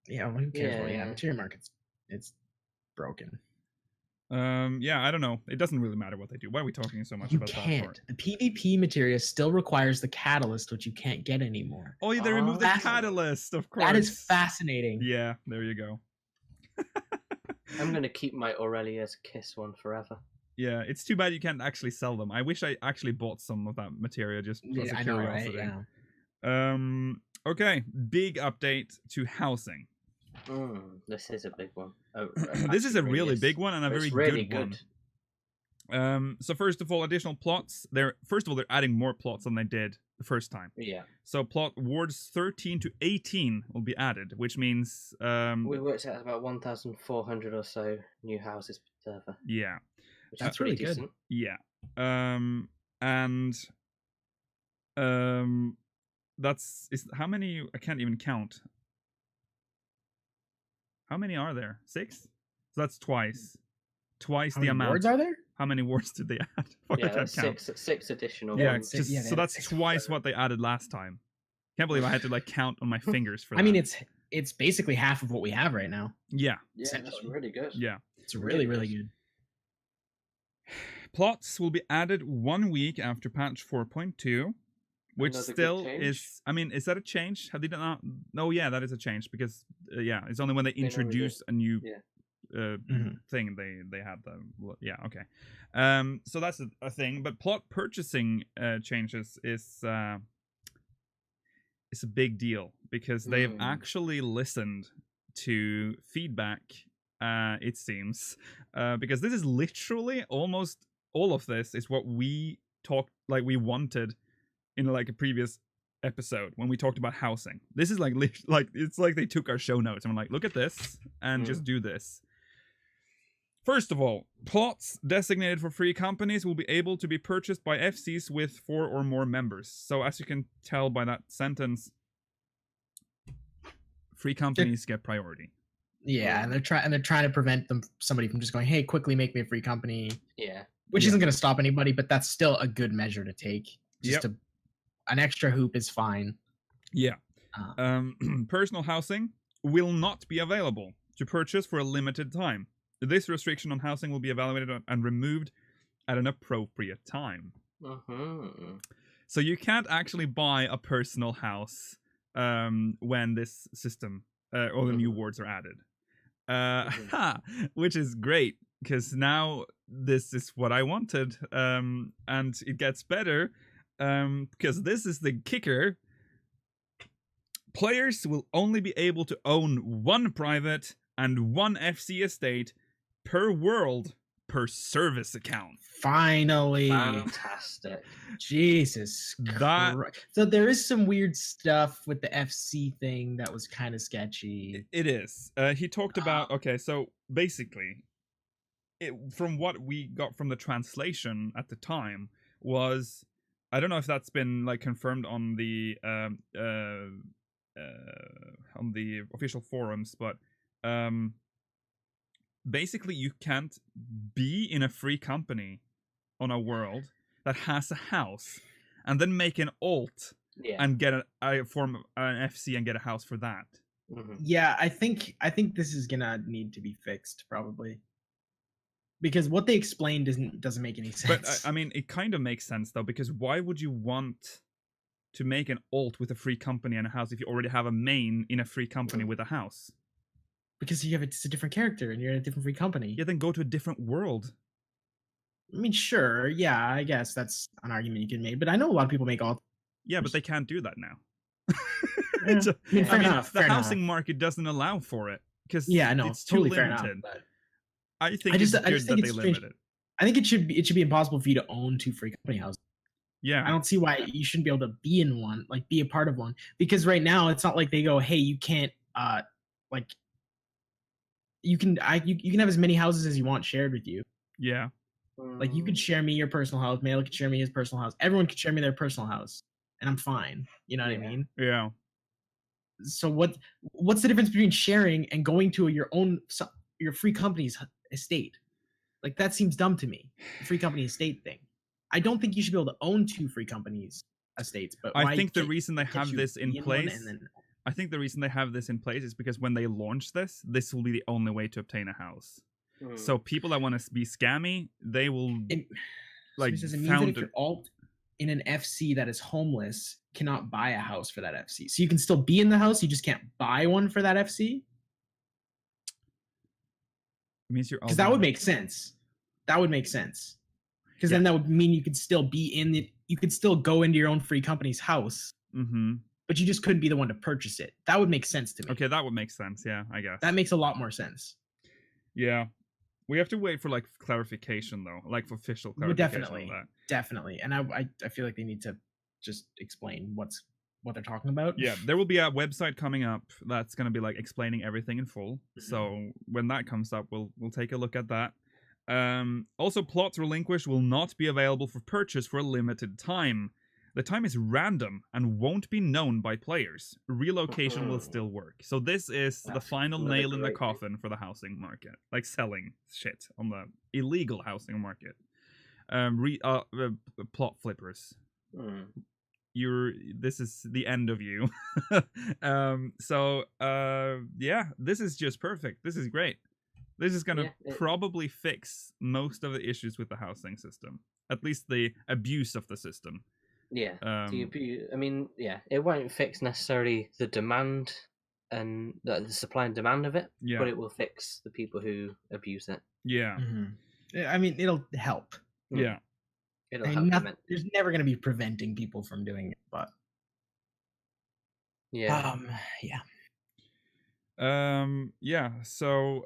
Yeah, well, who cares? Well, materia market's it's broken. Yeah, I don't know. It doesn't really matter what they do. Why are we talking so much about that part? The PvP materia still requires the catalyst, which you can't get anymore. Oh, yeah, they removed the catalyst, of course. That is fascinating. Yeah, there you go. I'm gonna keep my Aurelia's Kiss one forever. Yeah, it's too bad you can't actually sell them. I wish I actually bought some of that materia just for I curiosity. know, right? Yeah. Okay, big update to housing. This is a big one. This is a really big one and a very good one. So first of all, additional plots. They're adding more plots than they did the first time. Yeah. So plot wards 13 to 18 will be added, which means we worked out about 1,400 or so new houses per server. Yeah. That's really good. Decent. Yeah. That's how many? I can't even count. How many are there? 6? So that's twice How the amount. Wards are there? How many wards did they add? Yeah, that's 6 additional ones. So that's twice what they added last time. Can't believe I had to like count on my fingers for that. I mean, it's basically half of what we have right now. Yeah. Yeah, that's really good. Yeah. It's really, really good. Plots will be added 1 week after patch 4.2, which Another good still change. is. I mean, is that a change? Have they done that? No, yeah, that is a change because yeah, it's only when they normally do. introduce a new Yeah. thing they had the okay. So that's a thing. But plot purchasing changes is a big deal because they've actually listened to feedback. It seems because this is literally almost all of this is what we talked like we wanted in like a previous episode when we talked about housing. This is like it's like they took our show notes and were like, look at this and just do this. First of all, plots designated for free companies will be able to be purchased by FCs with 4 or more members. So as you can tell by that sentence, free companies get priority. Yeah, and they're trying to prevent somebody from just going, hey, quickly make me a free company. Yeah. Which isn't going to stop anybody, but that's still a good measure to take. Just an extra hoop is fine. Yeah. Personal housing will not be available to purchase for a limited time. This restriction on housing will be evaluated and removed at an appropriate time. So you can't actually buy a personal house when this system or the new wards are added. Which is great because now this is what I wanted, and it gets better because this is the kicker. Players will only be able to own 1 private and 1 FC estate per world per service account. Finally. Fantastic. Jesus Christ. So there is some weird stuff with the FC thing that was kind of sketchy. It is. He talked about, okay, so basically, from what we got from the translation at the time was, I don't know if that's been like confirmed on the official forums, but basically you can't be in a free company on a world that has a house and then make an alt and get a form an FC and get a house for that. Yeah, I think this is gonna need to be fixed probably, because what they explained doesn't make any sense. But I mean, it kind of makes sense though, because why would you want to make an alt with a free company and a house if you already have a main in a free company with a house? Because it's a different character and you're in a different free company. Yeah, then go to a different world. I mean, sure, yeah, I guess that's an argument you can make, but I know a lot of people make alt. Yeah, but they can't do that now. Fair enough. The housing market doesn't allow for it because it's too totally limited. fair enough, but I think it's good that they limit it. I think it should be impossible for you to own 2 free company houses. Yeah, I don't see why you shouldn't be able to be in one, like be a part of one, because right now it's not like they go, hey, you can't like you can have as many houses as you want shared with you. Yeah. Like you could share me your personal house, Mail could share me his personal house. Everyone could share me their personal house, and I'm fine. You know what I mean? Yeah. So what's the difference between sharing and going to your free company's estate? Like that seems dumb to me. The free company estate thing. I don't think you should be able to own 2 free companies estates. But I think the reason they have this in place. I think the reason they have this in place is because when they launch this will be the only way to obtain a house. So people that want to be scammy, they will it means that if you're alt in an FC that is homeless, cannot buy a house for that FC. So you can still be in the house, you just can't buy one for that FC. It means you're because that would make sense. That would make sense. Because then that would mean you could still be you could still go into your own free company's house. But you just couldn't be the one to purchase it. That would make sense to me. Okay, that would make sense. Yeah, I guess. That makes a lot more sense. Yeah. We have to wait for like clarification though, like for official clarification. Definitely. And I feel like they need to just explain what they're talking about. Yeah, there will be a website coming up that's going to be like explaining everything in full. So when that comes up, we'll take a look at that. Also, plots relinquished will not be available for purchase for a limited time. The time is random and won't be known by players. Relocation will still work. So this is the final nail in the coffin for the housing market. Like selling shit on the illegal housing market. Plot flippers. This is the end of you. Yeah, this is just perfect. This is great. This is gonna Yeah, probably fix most of the issues with the housing system. At least the abuse of the system. Yeah. Um, I mean, yeah, it won't fix necessarily the demand and the supply and demand of it, Yeah. but it will fix the people who abuse it. yeah. I mean, it'll help. Yeah. It'll I help mean, them. there's never going to be preventing people from doing it, but Yeah. yeah. Yeah. So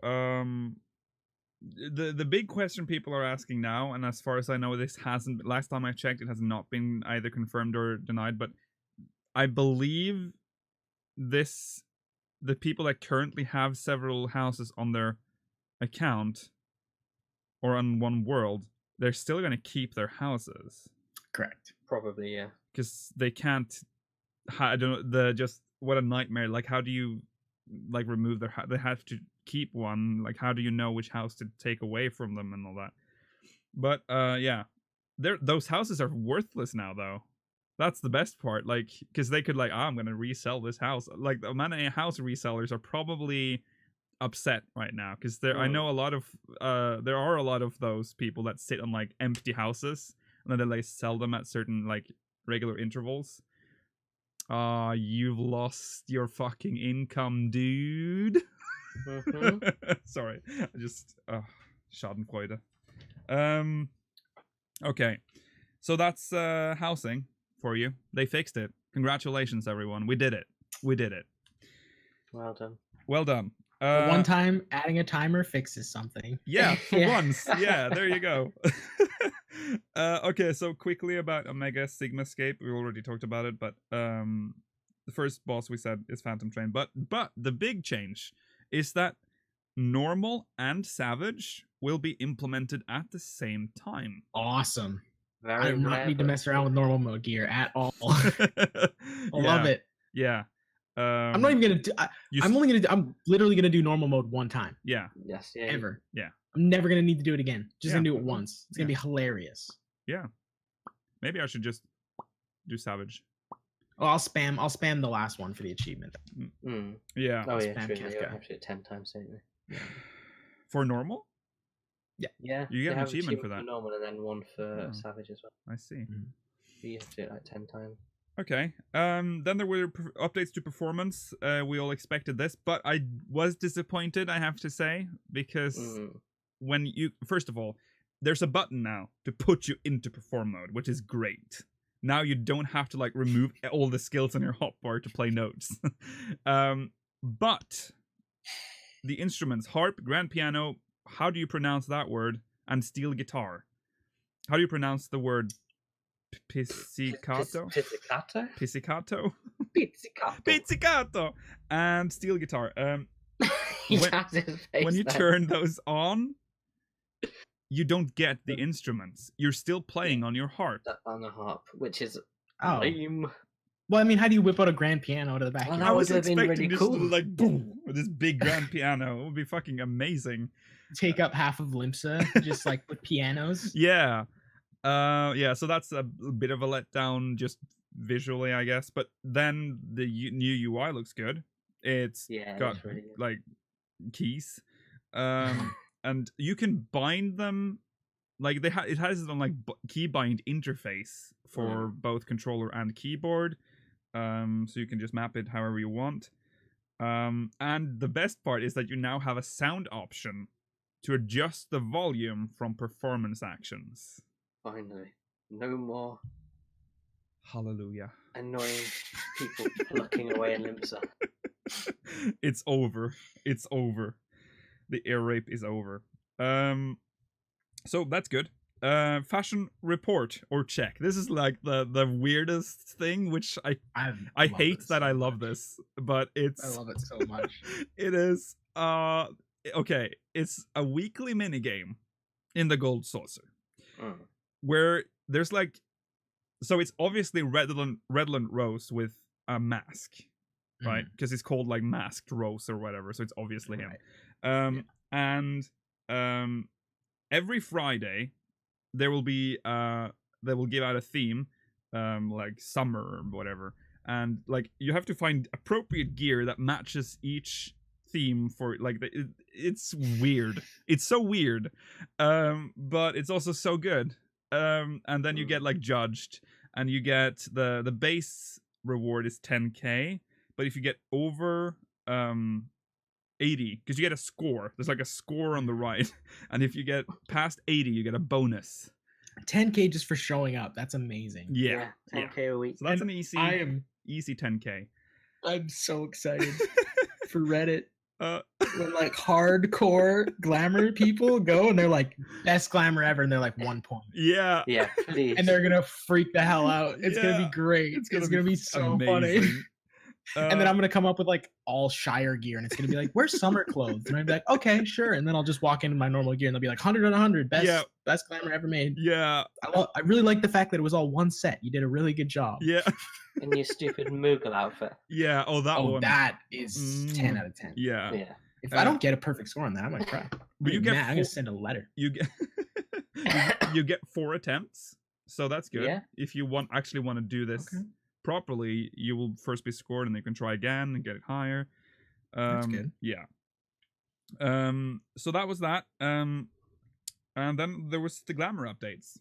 the big question people are asking now, and as far as I know, this hasn't. Last time I checked, it has not been either confirmed or denied. But I believe the people that currently have several houses on their account or on one world, they're still going to keep their houses. Correct. Probably, yeah. Because they can't. I don't know. Just what a nightmare. Like, how do you like remove their? They have to keep one. Like, how do you know which house to take away from them and all that? But yeah, those houses are worthless now, though. That's the best part. Like, because they could like, I'm gonna resell this house. Like, the amount of house resellers are probably upset right now because I know a lot of there are a lot of those people that sit on like empty houses and then they like sell them at certain like regular intervals. You've lost your fucking income, dude. Sorry, I just Schadenfreude. Okay, so that's housing for you. They fixed it. Congratulations, everyone. We did it. We did it. Well done. Well done. One time, adding a timer fixes something. Yeah, for once. Yeah, there you go. Okay, so quickly about Omega Sigmascape. We already talked about it, but the first boss we said is Phantom Train. But the big change is that normal and savage will be implemented at the same time. Awesome. Very I do not need to mess around with normal mode gear at all. I love it. Yeah. I'm not even gonna do. I'm literally gonna do normal mode one time. Yeah. Yes. Yeah. Ever. Yeah. I'm never gonna need to do it again. Just Yeah. gonna do it once. It's gonna be hilarious. Yeah. Maybe I should just do savage. Oh, I'll spam the last one for the achievement. Yeah. Oh yeah, Spam true. Kefka. You have to do it 10 times, don't you? For normal? Yeah. You get they an have achievement for that. normal and then one for Oh. savage as well. I see. You have to do it like 10 times. Okay. Then there were updates to performance. We all expected this, but I was disappointed, I have to say, because when you first of all, there's a button now to put you into perform mode, which is great. Now you don't have to like remove all the skills on your hotbar to play notes. But the instruments, harp, grand piano, how do you pronounce that word? And steel guitar. How do you pronounce the word pizzicato? Pizzicato? Pizzicato? Pizzicato. Pizzicato! And steel guitar. When you then. turn those on, you don't get the instruments. You're still playing on your harp. On the harp, which is Oh. lame. Well, I mean, how do you whip out a grand piano to the back? Well, I that was would have been expecting really just cool. like boom with this big grand piano. It would be fucking amazing. Take up half of Limsa, just like with pianos. Yeah. Yeah, so that's a bit of a letdown just visually, I guess. But then the new UI looks good. It's got it's really good. like keys. And you can bind them like it has its own like key bind interface for both controller and keyboard. So you can just map it however you want. And the best part is that you now have a sound option to adjust the volume from performance actions. Finally. No more Hallelujah. annoying people plucking away in Limsa. It's over. It's over. The air rape is over. So that's good. Fashion report or check. This is like the weirdest thing, which I hate that I love this, but it's I love it so much. It is okay. It's a weekly minigame in the Gold Saucer where there's like, so it's obviously Redland Rose with a mask, right? Because it's called like Masked Rose or whatever, so it's obviously him. Right. And every Friday there will be they will give out a theme, like summer or whatever, and like you have to find appropriate gear that matches each theme for like it's weird. It's so weird, but it's also so good. And then you get like judged, and you get the base reward is 10k, but if you get over 80, because you get a score. There's like a score on the right, and if you get past 80, you get a bonus. 10k just for showing up. That's amazing. Yeah, 10k a week. So that's And an easy 10k. I'm so excited for Reddit. Uh, When like hardcore glamour people go and they're like best glamour ever, and they're like 1 point. yeah, Yeah, please. And they're gonna freak the hell out. It's gonna Yeah, be great. It's gonna be so funny. amazing. And then I'm gonna come up with like all Shire gear, and it's gonna be like, "Where's summer clothes?" And I'd be like, "Okay, sure." And then I'll just walk into my normal gear, and they'll be like, "100 on 100, best glamour ever made." Yeah, I really like the fact that it was all one set. You did a really good job. yeah, In your stupid Moogle outfit. yeah. Oh, that one. That is 10 out of 10. Yeah. Yeah. If I don't get a perfect score on that, I'm gonna cry. But you get I'm gonna send a letter. you get you get 4 attempts, so that's good. Yeah. If you actually want to do this Okay. properly, you will first be scored, and then you can try again and get it higher. That's good. Yeah. So that was that. And then there was the glamour updates.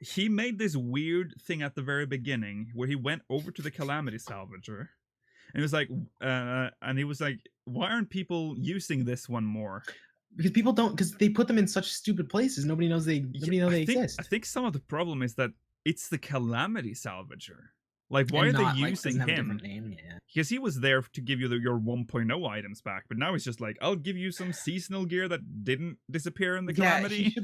He made this weird thing at the very beginning where he went over to the Calamity Salvager, and he was like, why aren't people using this one more? Because people don't, because they put them in such stupid places. Nobody knows they exist. I think some of the problem is that it's the Calamity Salvager. Like, why And are not, they like, using doesn't have a him? different name, yeah. Because he was there to give you your 1.0 items back, but now it's just like, I'll give you some seasonal gear that didn't disappear in the Calamity.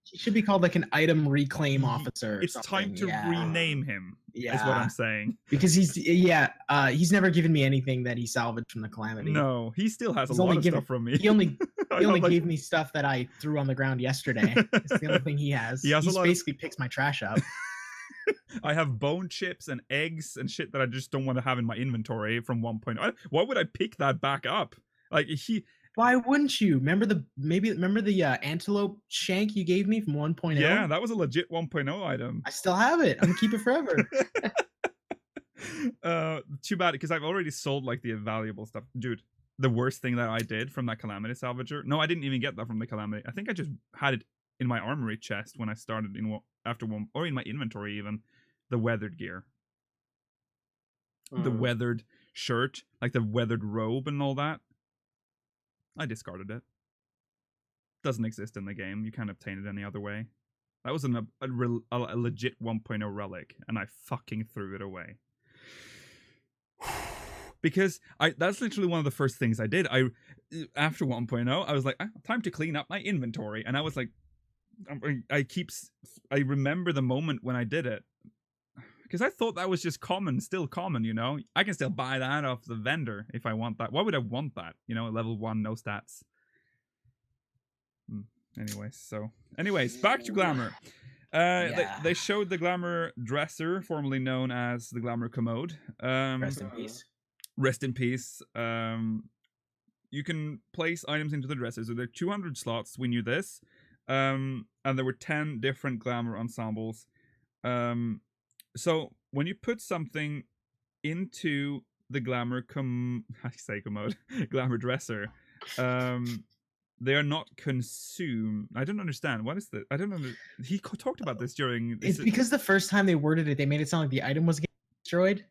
He should be called like an item reclaim officer. Or It's time to rename him. Yeah, Is what I'm saying. Because he's never given me anything that he salvaged from the Calamity. No, he still has He's a lot only of given- stuff from me. He only Like, gave me stuff that I threw on the ground yesterday. It's the only thing he has. He has a lot of- basically picks my trash up. I have bone chips and eggs and shit that I just don't want to have in my inventory from 1.0. Why would I pick that back up? Like Why wouldn't you? Remember the antelope shank you gave me from 1.0? Yeah, that was a legit 1.0 item. I still have it. I'm gonna keep it forever. Too bad, because I've already sold like the valuable stuff. Dude, the worst thing that I did from that Calamity Salvager. No, I didn't even get that from the Calamity. I think I just had it in my armory chest when I started after one, or in my inventory even, the weathered gear. The weathered shirt, like the weathered robe and all that. I discarded it. Doesn't exist in the game. You can't obtain it any other way. That was a legit 1.0 relic, and I fucking threw it away. Because that's literally one of the first things I did. After 1.0, I was like, time to clean up my inventory. And I was like, I remember the moment when I did it. Because I thought that was just still common, you know? I can still buy that off the vendor if I want that. Why would I want that? You know, level 1, no stats. Anyways, back to Glamour. They showed the Glamour dresser, formerly known as the Glamour commode. Rest in peace. Rest in peace. You can place items into the dresser. So there are 200 slots. We knew this. And there were 10 different Glamour ensembles. So when you put something into the Glamour commode, Glamour dresser, they are not consumed. I don't understand. What is that? I don't know. He talked about this during. It's because the first time they worded it, they made it sound like the item was getting destroyed.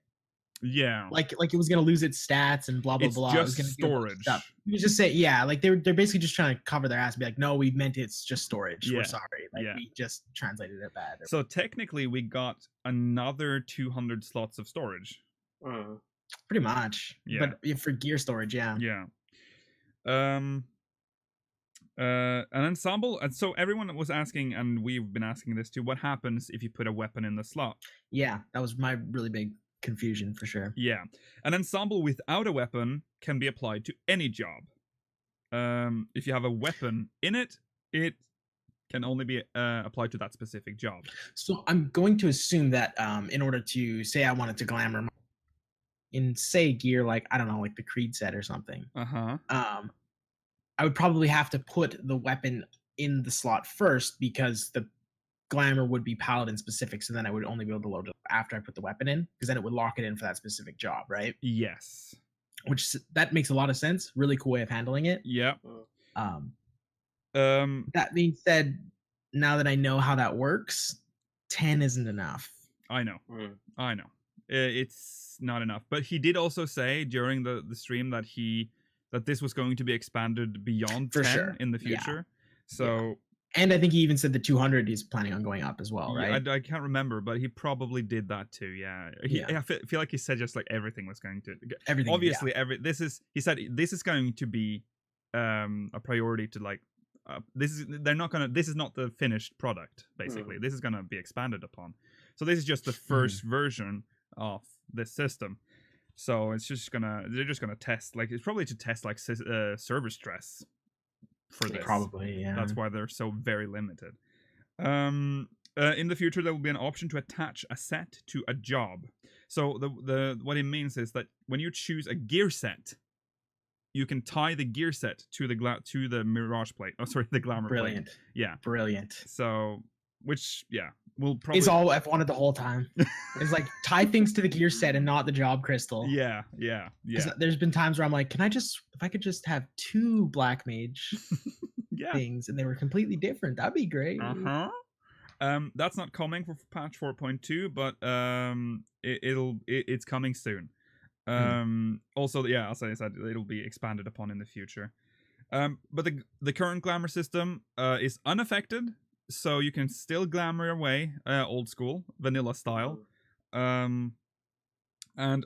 Yeah, like it was gonna lose its stats and blah blah it's blah. Just it was gonna storage. Stuff. You just say like they're basically just trying to cover their ass and be like, no, we meant it's just storage. Yeah. We're sorry. We just translated it bad. So technically, we got another 200 slots of storage. Pretty much. Yeah. But for gear storage, yeah. Yeah. An ensemble, and so everyone was asking, and we've been asking this too, what happens if you put a weapon in the slot? Yeah, that was my really big confusion for sure. Yeah, an ensemble without a weapon can be applied to any job. If you have a weapon in it, it can only be applied to that specific job. So I'm going to assume that in order to say I wanted to glamour in say gear like I don't know, like the Creed set or something. I would probably have to put the weapon in the slot first because the glamour would be paladin specific, so then I would only be able to load it after I put the weapon in, because then it would lock it in for that specific job, right? Yes. that makes a lot of sense. Really cool way of handling it. Yeah. Um, Um. that being said, now that I know how that works, 10 isn't enough. I know. Mm. I know. It's not enough. But he did also say during the stream that this was going to be expanded beyond For 10 sure. in the Yeah. future. So And I think he even said the 200 he's planning on going up as well, yeah, right? I can't remember, but he probably did that too. Yeah. Yeah. I feel like he said just like everything was going to Everything. obviously he said this is going to be a priority to like this is not the finished product basically. This is going to be expanded upon. So this is just the first version of this system. So they're just gonna test, like, it's probably to test like server stress for this. Probably, yeah. That's why they're so very limited. In the future, there will be an option to attach a set to a job. So the what it means is that when you choose a gear set, you can tie the gear set to the Mirage plate. Oh, sorry, the Glamour Brilliant. plate. Yeah. Brilliant. So, which, yeah, will probably... It's all I've wanted the whole time. It's like tie things to the gear set and not the job crystal. Yeah. 'Cause there's been times where I'm like, if I could just have 2 Black Mage things and they were completely different, that'd be great. That's not coming for patch 4.2, but it's coming soon. Also, yeah, as I said, it'll be expanded upon in the future. But the current glamour system is unaffected, so you can still glamour away old school vanilla style. And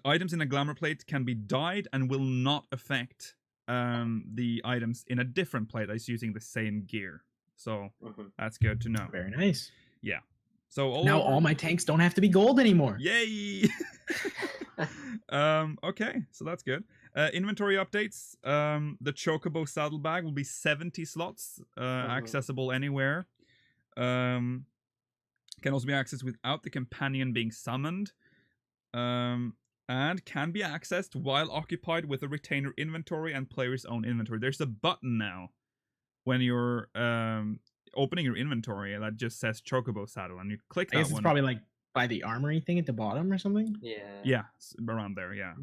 items in a glamour plate can be dyed and will not affect the items in a different plate that's using the same gear. So that's good to know. Very nice. Yeah. So all my tanks don't have to be gold anymore. Yay! Okay, so that's good. Inventory updates. The Chocobo saddlebag will be 70 slots, accessible anywhere. Can also be accessed without the companion being summoned. And can be accessed while occupied with a retainer inventory and player's own inventory. There's a button now when you're opening your inventory that just says Chocobo saddle, and you click that I guess it's one. probably like by the armory thing at the bottom or something. Yeah, around there. Yeah.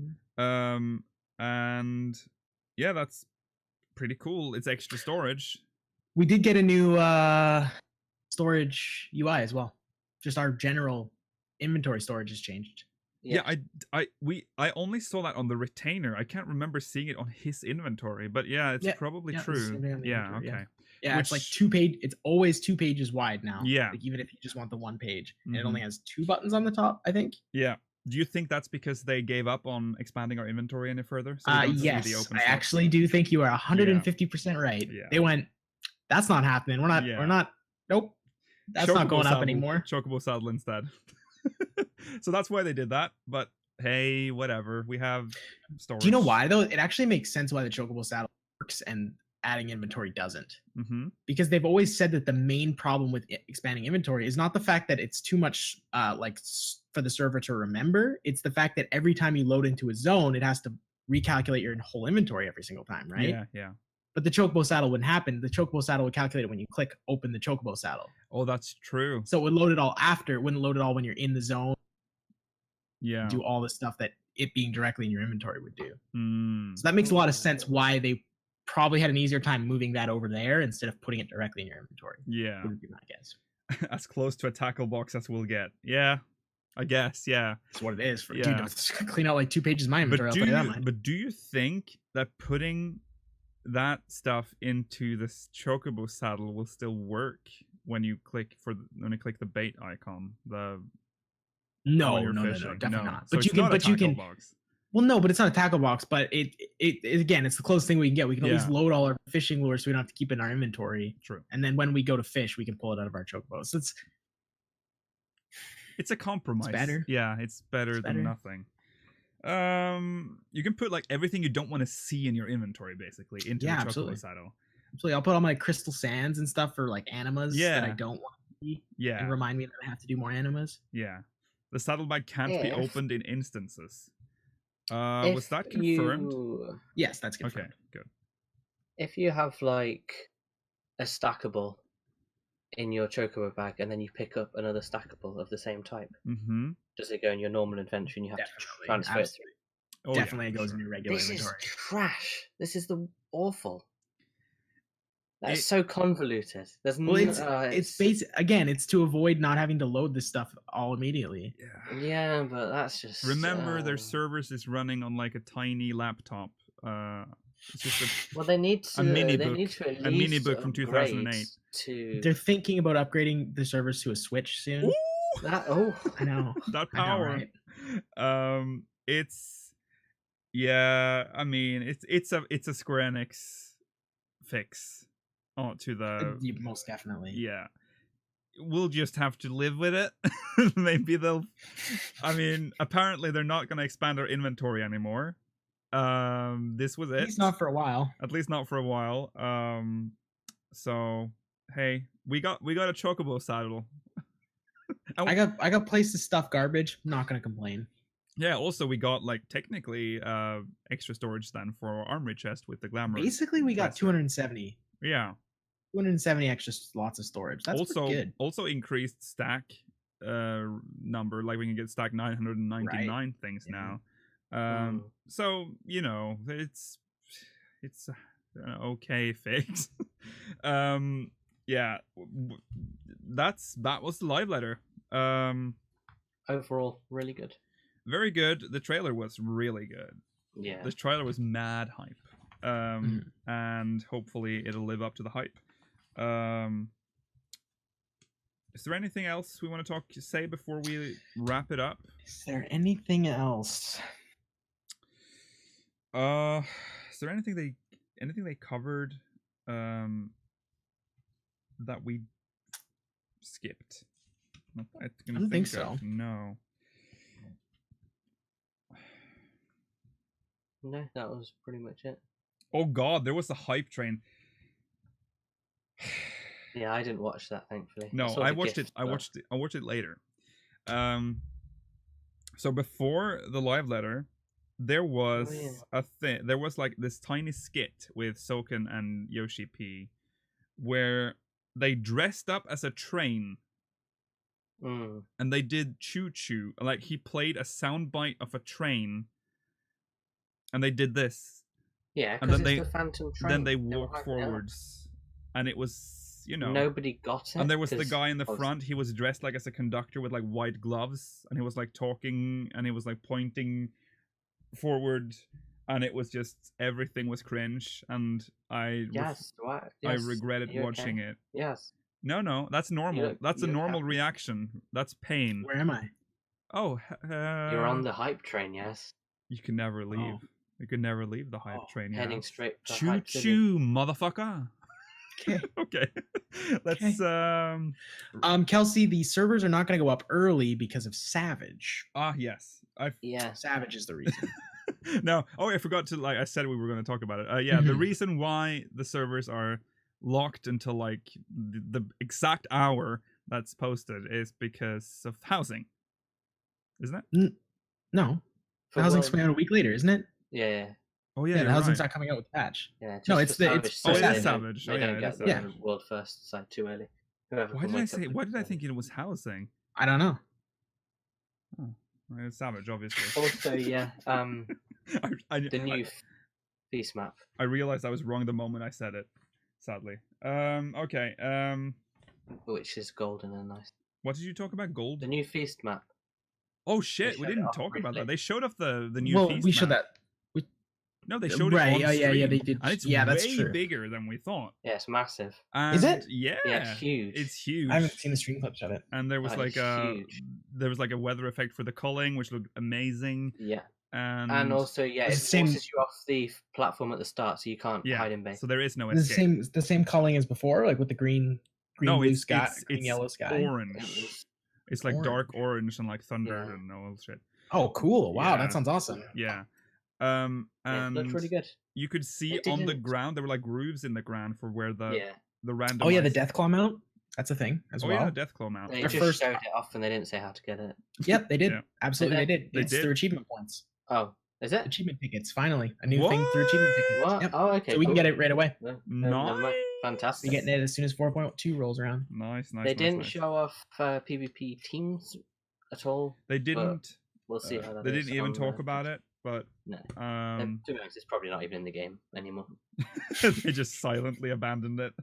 And yeah, that's pretty cool. It's extra storage. We did get a new storage UI as well. Just our general inventory storage has changed. Yeah, I only saw that on the retainer. I can't remember seeing it on his inventory, but yeah, it's probably true. Yeah, okay. Yeah, it's like 2 page. It's always 2 pages wide now. Yeah, like even if you just want the 1 page, and it only has 2 buttons on the top, I think. Yeah. Do you think that's because they gave up on expanding our inventory any further? So yes, I actually do think you are 150% right. Yeah. They went, that's not happening. We're not. Nope. That's Chocobo not going saddle, up anymore. Chocobo saddle instead. So that's why they did that. But hey, whatever. We have storage. Do you know why though? It actually makes sense why the Chocobo saddle works and adding inventory doesn't. Because they've always said that the main problem with expanding inventory is not the fact that it's too much for the server to remember. It's the fact that every time you load into a zone, it has to recalculate your whole inventory every single time, right? Yeah. But the Chocobo saddle wouldn't happen. The Chocobo saddle would calculate it when you click open the Chocobo saddle. Oh, that's true. So it would load it all after. It wouldn't load it all when you're in the zone. Yeah. Do all the stuff that it being directly in your inventory would do. So that makes a lot of sense why they probably had an easier time moving that over there instead of putting it directly in your inventory. Yeah. Would be my guess. As close to a tackle box as we'll get. Yeah. I guess, yeah. That's what it is. Dude, I'll clean out like 2 pages of my inventory. But do you think that putting that stuff into this Chocobo saddle will still work when you click the bait icon? No, definitely not. So but you can. Box. Well, no, but it's not a tackle box. But it again, it's the closest thing we can get. We can at least load all our fishing lures, so we don't have to keep it in our inventory. True. And then when we go to fish, we can pull it out of our Chocobo. So it's a compromise. It's better. Yeah, it's better than nothing. You can put like everything you don't want to see in your inventory basically into the Chocobo saddle. Absolutely. I'll put all my crystal sands and stuff for like animas that I don't want to see. Yeah. And remind me that I have to do more animas. Yeah. The saddlebag can't be opened in instances. Was that confirmed? Yes, that's confirmed. Okay, good. If you have like a stackable in your Chocobo bag and then you pick up another stackable of the same type, does it go in your normal inventory and you have to transfer it Oh, definitely yeah, goes sure. into regular This is inventory. trash. This is the awful. That's It- so convoluted. There's Well, no, it's basic again. It's to avoid not having to load this stuff all immediately. Yeah. Yeah, but that's just. Remember, their service is running on like a tiny laptop. It's just Well, they need to. mini they book- need to at a mini least book from upgrade 2008. To They're thinking about upgrading the servers to a Switch soon. Ooh! that. Oh, I know. That I know, power. right? It's yeah. I mean, it's a Square Enix fix. To the Most definitely. yeah. We'll just have to live with it. Maybe they'll. I mean, apparently they're not going to expand their inventory anymore. This was it. At least not for a while. At least not for a while. So hey, we got a chocobo saddle. And I got place to stuff garbage. I'm not gonna complain. yeah. Also, we got like technically extra storage then for our armory chest with the glamour. Basically, we got cluster. 270. Yeah. 270 extra slots of storage. That's also pretty good. also increased stack number. Like we can get stack 999 things Yeah. now. So you know it's an okay fix. Yeah, that was the live letter. overall, really good. Very good. The trailer was really good. Yeah. This trailer was mad hype. And hopefully it'll live up to the hype. Is there anything else we want to say before we wrap it up? Is there anything else? Is there anything they covered that we skipped? I don't think so. No. No, that was pretty much it. Oh god, there was the hype train. Yeah, I didn't watch that, thankfully. No, saw I the watched GIF, it. I but- watched it later. So before the live letter, there was a thing. There was like this tiny skit with Soken and Yoshi P, where they dressed up as a train and they did choo choo. Like he played a soundbite of a train, and they did this. Yeah, and because then it's the Phantom Train. Then they were walked hyping it up. forwards, and it was, you know, Nobody got it. and there was the 'cause guy in the of- front. He was dressed like as a conductor with like white gloves, and he was like talking, and he was like pointing forward, and it was just everything was cringe, and Yes, what? I Yes. regretted You watching okay? it. Yes. No, that's normal. look- That's a you look normal happy. reaction. That's pain. Where am I? Oh, You're on the hype train, yes. You can never leave. Oh. You can never leave the hype train. you Heading know? straight for Choo Hype City. choo, motherfucker. Okay. Okay. Let's Kelsey, the servers are not going to go up early because of Savage. yes. I've Yeah. Savage is the reason. no. Oh, I forgot to I said we were going to talk about it. Yeah, the Mhm. reason why the servers are locked until like the exact hour that's posted is because of housing, isn't it? No, For the housing's World- coming out a week later, isn't it? Yeah. Oh Yeah, yeah, the you're housing's right. not coming out with patch. Yeah. No, just it's for the- it's Savage, for so Savage. they Savage. don't Oh, yeah, it get is the Savage. world first side too early. Whoever Why can did I wake up say? a Why bit did I early. think it was housing? I don't know. It's Savage, obviously. Also, yeah. I The new feast map. I realized I was wrong the moment I said it. Sadly. Okay. Which is golden and nice. What did you talk about? Gold? The new feast map. Oh shit! We showed it didn't off talk about that. briefly. They showed off the new. Well, feast we showed map. that. No, they showed Right, it on yeah, stream, they did. and it's Yeah, that's way true. bigger than we thought. Yeah, it's massive. And it? Yeah, Yeah, it's huge. It's huge. I haven't seen the stream clips of it. And there was That like is huge. there was like a weather effect for the culling, which looked amazing. Yeah. And Also, yeah, it It's the same- forces you off the platform at the start, so you can't yeah, hide in base. so there is no The escape. same culling as before, like with the green, No, blue it's sky, it's, green, it's yellow sky. orange. It's like dark orange and like thunder Yeah. and all shit. Oh, cool! Wow, Yeah. that sounds awesome. Yeah. Yeah, it And looked really good. you could see It on the didn't- ground there were like grooves in the ground for where the Yeah. random. Oh yeah, the Deathclaw mount. That's a thing as Oh well. yeah, the Deathclaw mount. They Their just first- showed it off and they didn't say how to get it. Yep, they did. Yeah. Absolutely, they did. They It's did. their achievement points. Oh, is it? Achievement tickets. Finally, a new thing through achievement tickets. What? Yep. Oh, okay. So we can cool. get it right away. No, never mind. Nice. Fantastic. We're getting it as soon as 4.2 rolls around. Nice. They nice, didn't nice. show off PvP teams at all. They didn't. We'll see how that They is didn't even on talk the- about it. but No. To be honest, it's probably not even in the game anymore. they just silently abandoned it.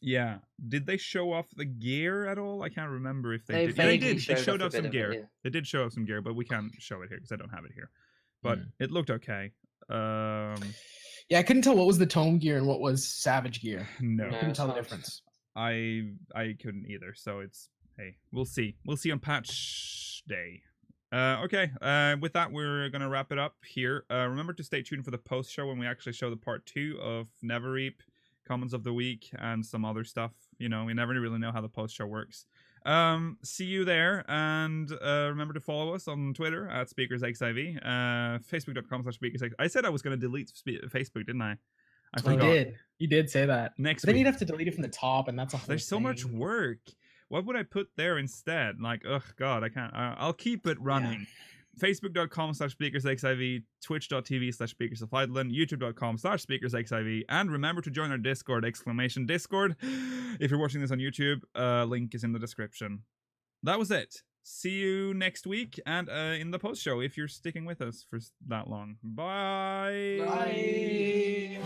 Yeah. Did they show off the gear at all? I can't remember if they did. Yeah, they did. They showed off some gear. Yeah. They did show off some gear, but we can't show it here because I don't have it here. But it looked okay. Yeah, I couldn't tell what was the Tome gear and what was Savage gear. No. I couldn't tell the difference. I couldn't either. So it's hey, we'll see. We'll see on patch day. Okay. With that, we're gonna wrap it up here. Remember to stay tuned for the post show when we actually show the part 2 of Neverreap, comments of the week, and some other stuff. You know, we never really know how the post show works. See you there, and remember to follow us on Twitter at SpeakersXIV, Facebook.com/SpeakersXIV. I said I was going to delete Facebook, didn't I? I forgot. You did say that. Next then week. you'd have to delete it from the top, and that's a whole There's so much work. What would I put there instead? Like, oh god, I can't. I'll keep it running. Yeah. Facebook.com/SpeakersXIV, Twitch.tv/SpeakersOfIdland, YouTube.com/SpeakersXIV, and remember to join our Discord, !Discord. If you're watching this on YouTube, link is in the description. That was it. See you next week and in the post show if you're sticking with us for that long. Bye. Bye.